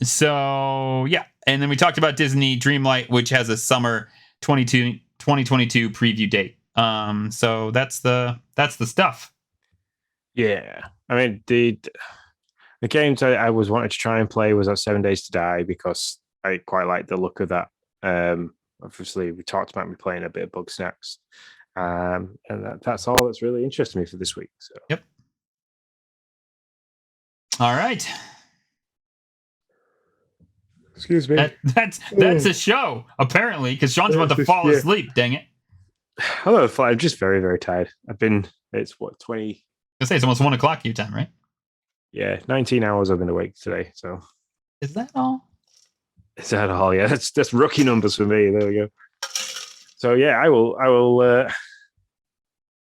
So yeah, and then we talked about Disney Dreamlight, which has a summer 2022 preview date. So that's the stuff. Yeah, I mean the games I was wanting to try and play was that 7 Days to Die because I quite like the look of that. Obviously, we talked about me playing a bit of Bug Snacks, and that's all that's really interested me for this week. So yep. All right. Excuse me. That's a show apparently because Sean's about to fall asleep. Dang it! Hello, I'm just very very tired. It's what 20. I say it's almost 1 o'clock your time, right? Yeah, 19 hours I've been awake today. So is that all? Is that all? Yeah, that's rookie numbers for me. There we go. So yeah, I will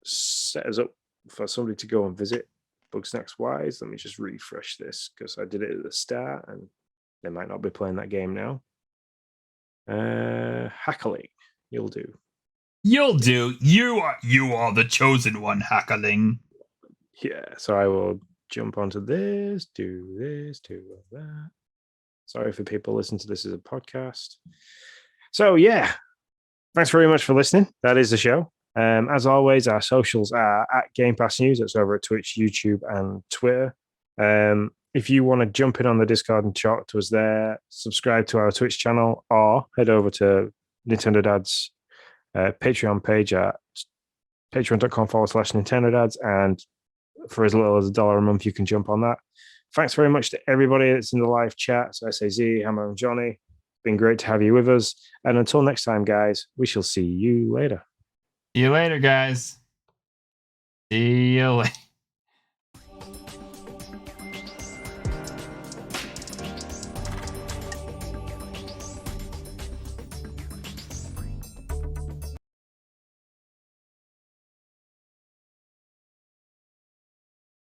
set us up for somebody to go and visit Bugsnax Wise. Let me just refresh this because I did it at the start and they might not be playing that game now. Hackling, you'll do. You'll do. You are the chosen one, Hackling. Yeah, so I will jump onto this, do that. Sorry for people listening to this as a podcast. So yeah, thanks very much for listening. That is the show. As always, our socials are at Game Pass News. It's over at Twitch, YouTube, and Twitter. If you want to jump in on the Discord and chat to us there, subscribe to our Twitch channel or head over to Nintendo Dad's Patreon page at patreon.com/Nintendo Dads. And for as little as $1 a month, you can jump on that. Thanks very much to everybody that's in the live chat. So SAZ, Hammer, and Johnny. It's been great to have you with us. And until next time, guys, we shall see you later. See you later, guys. See you later.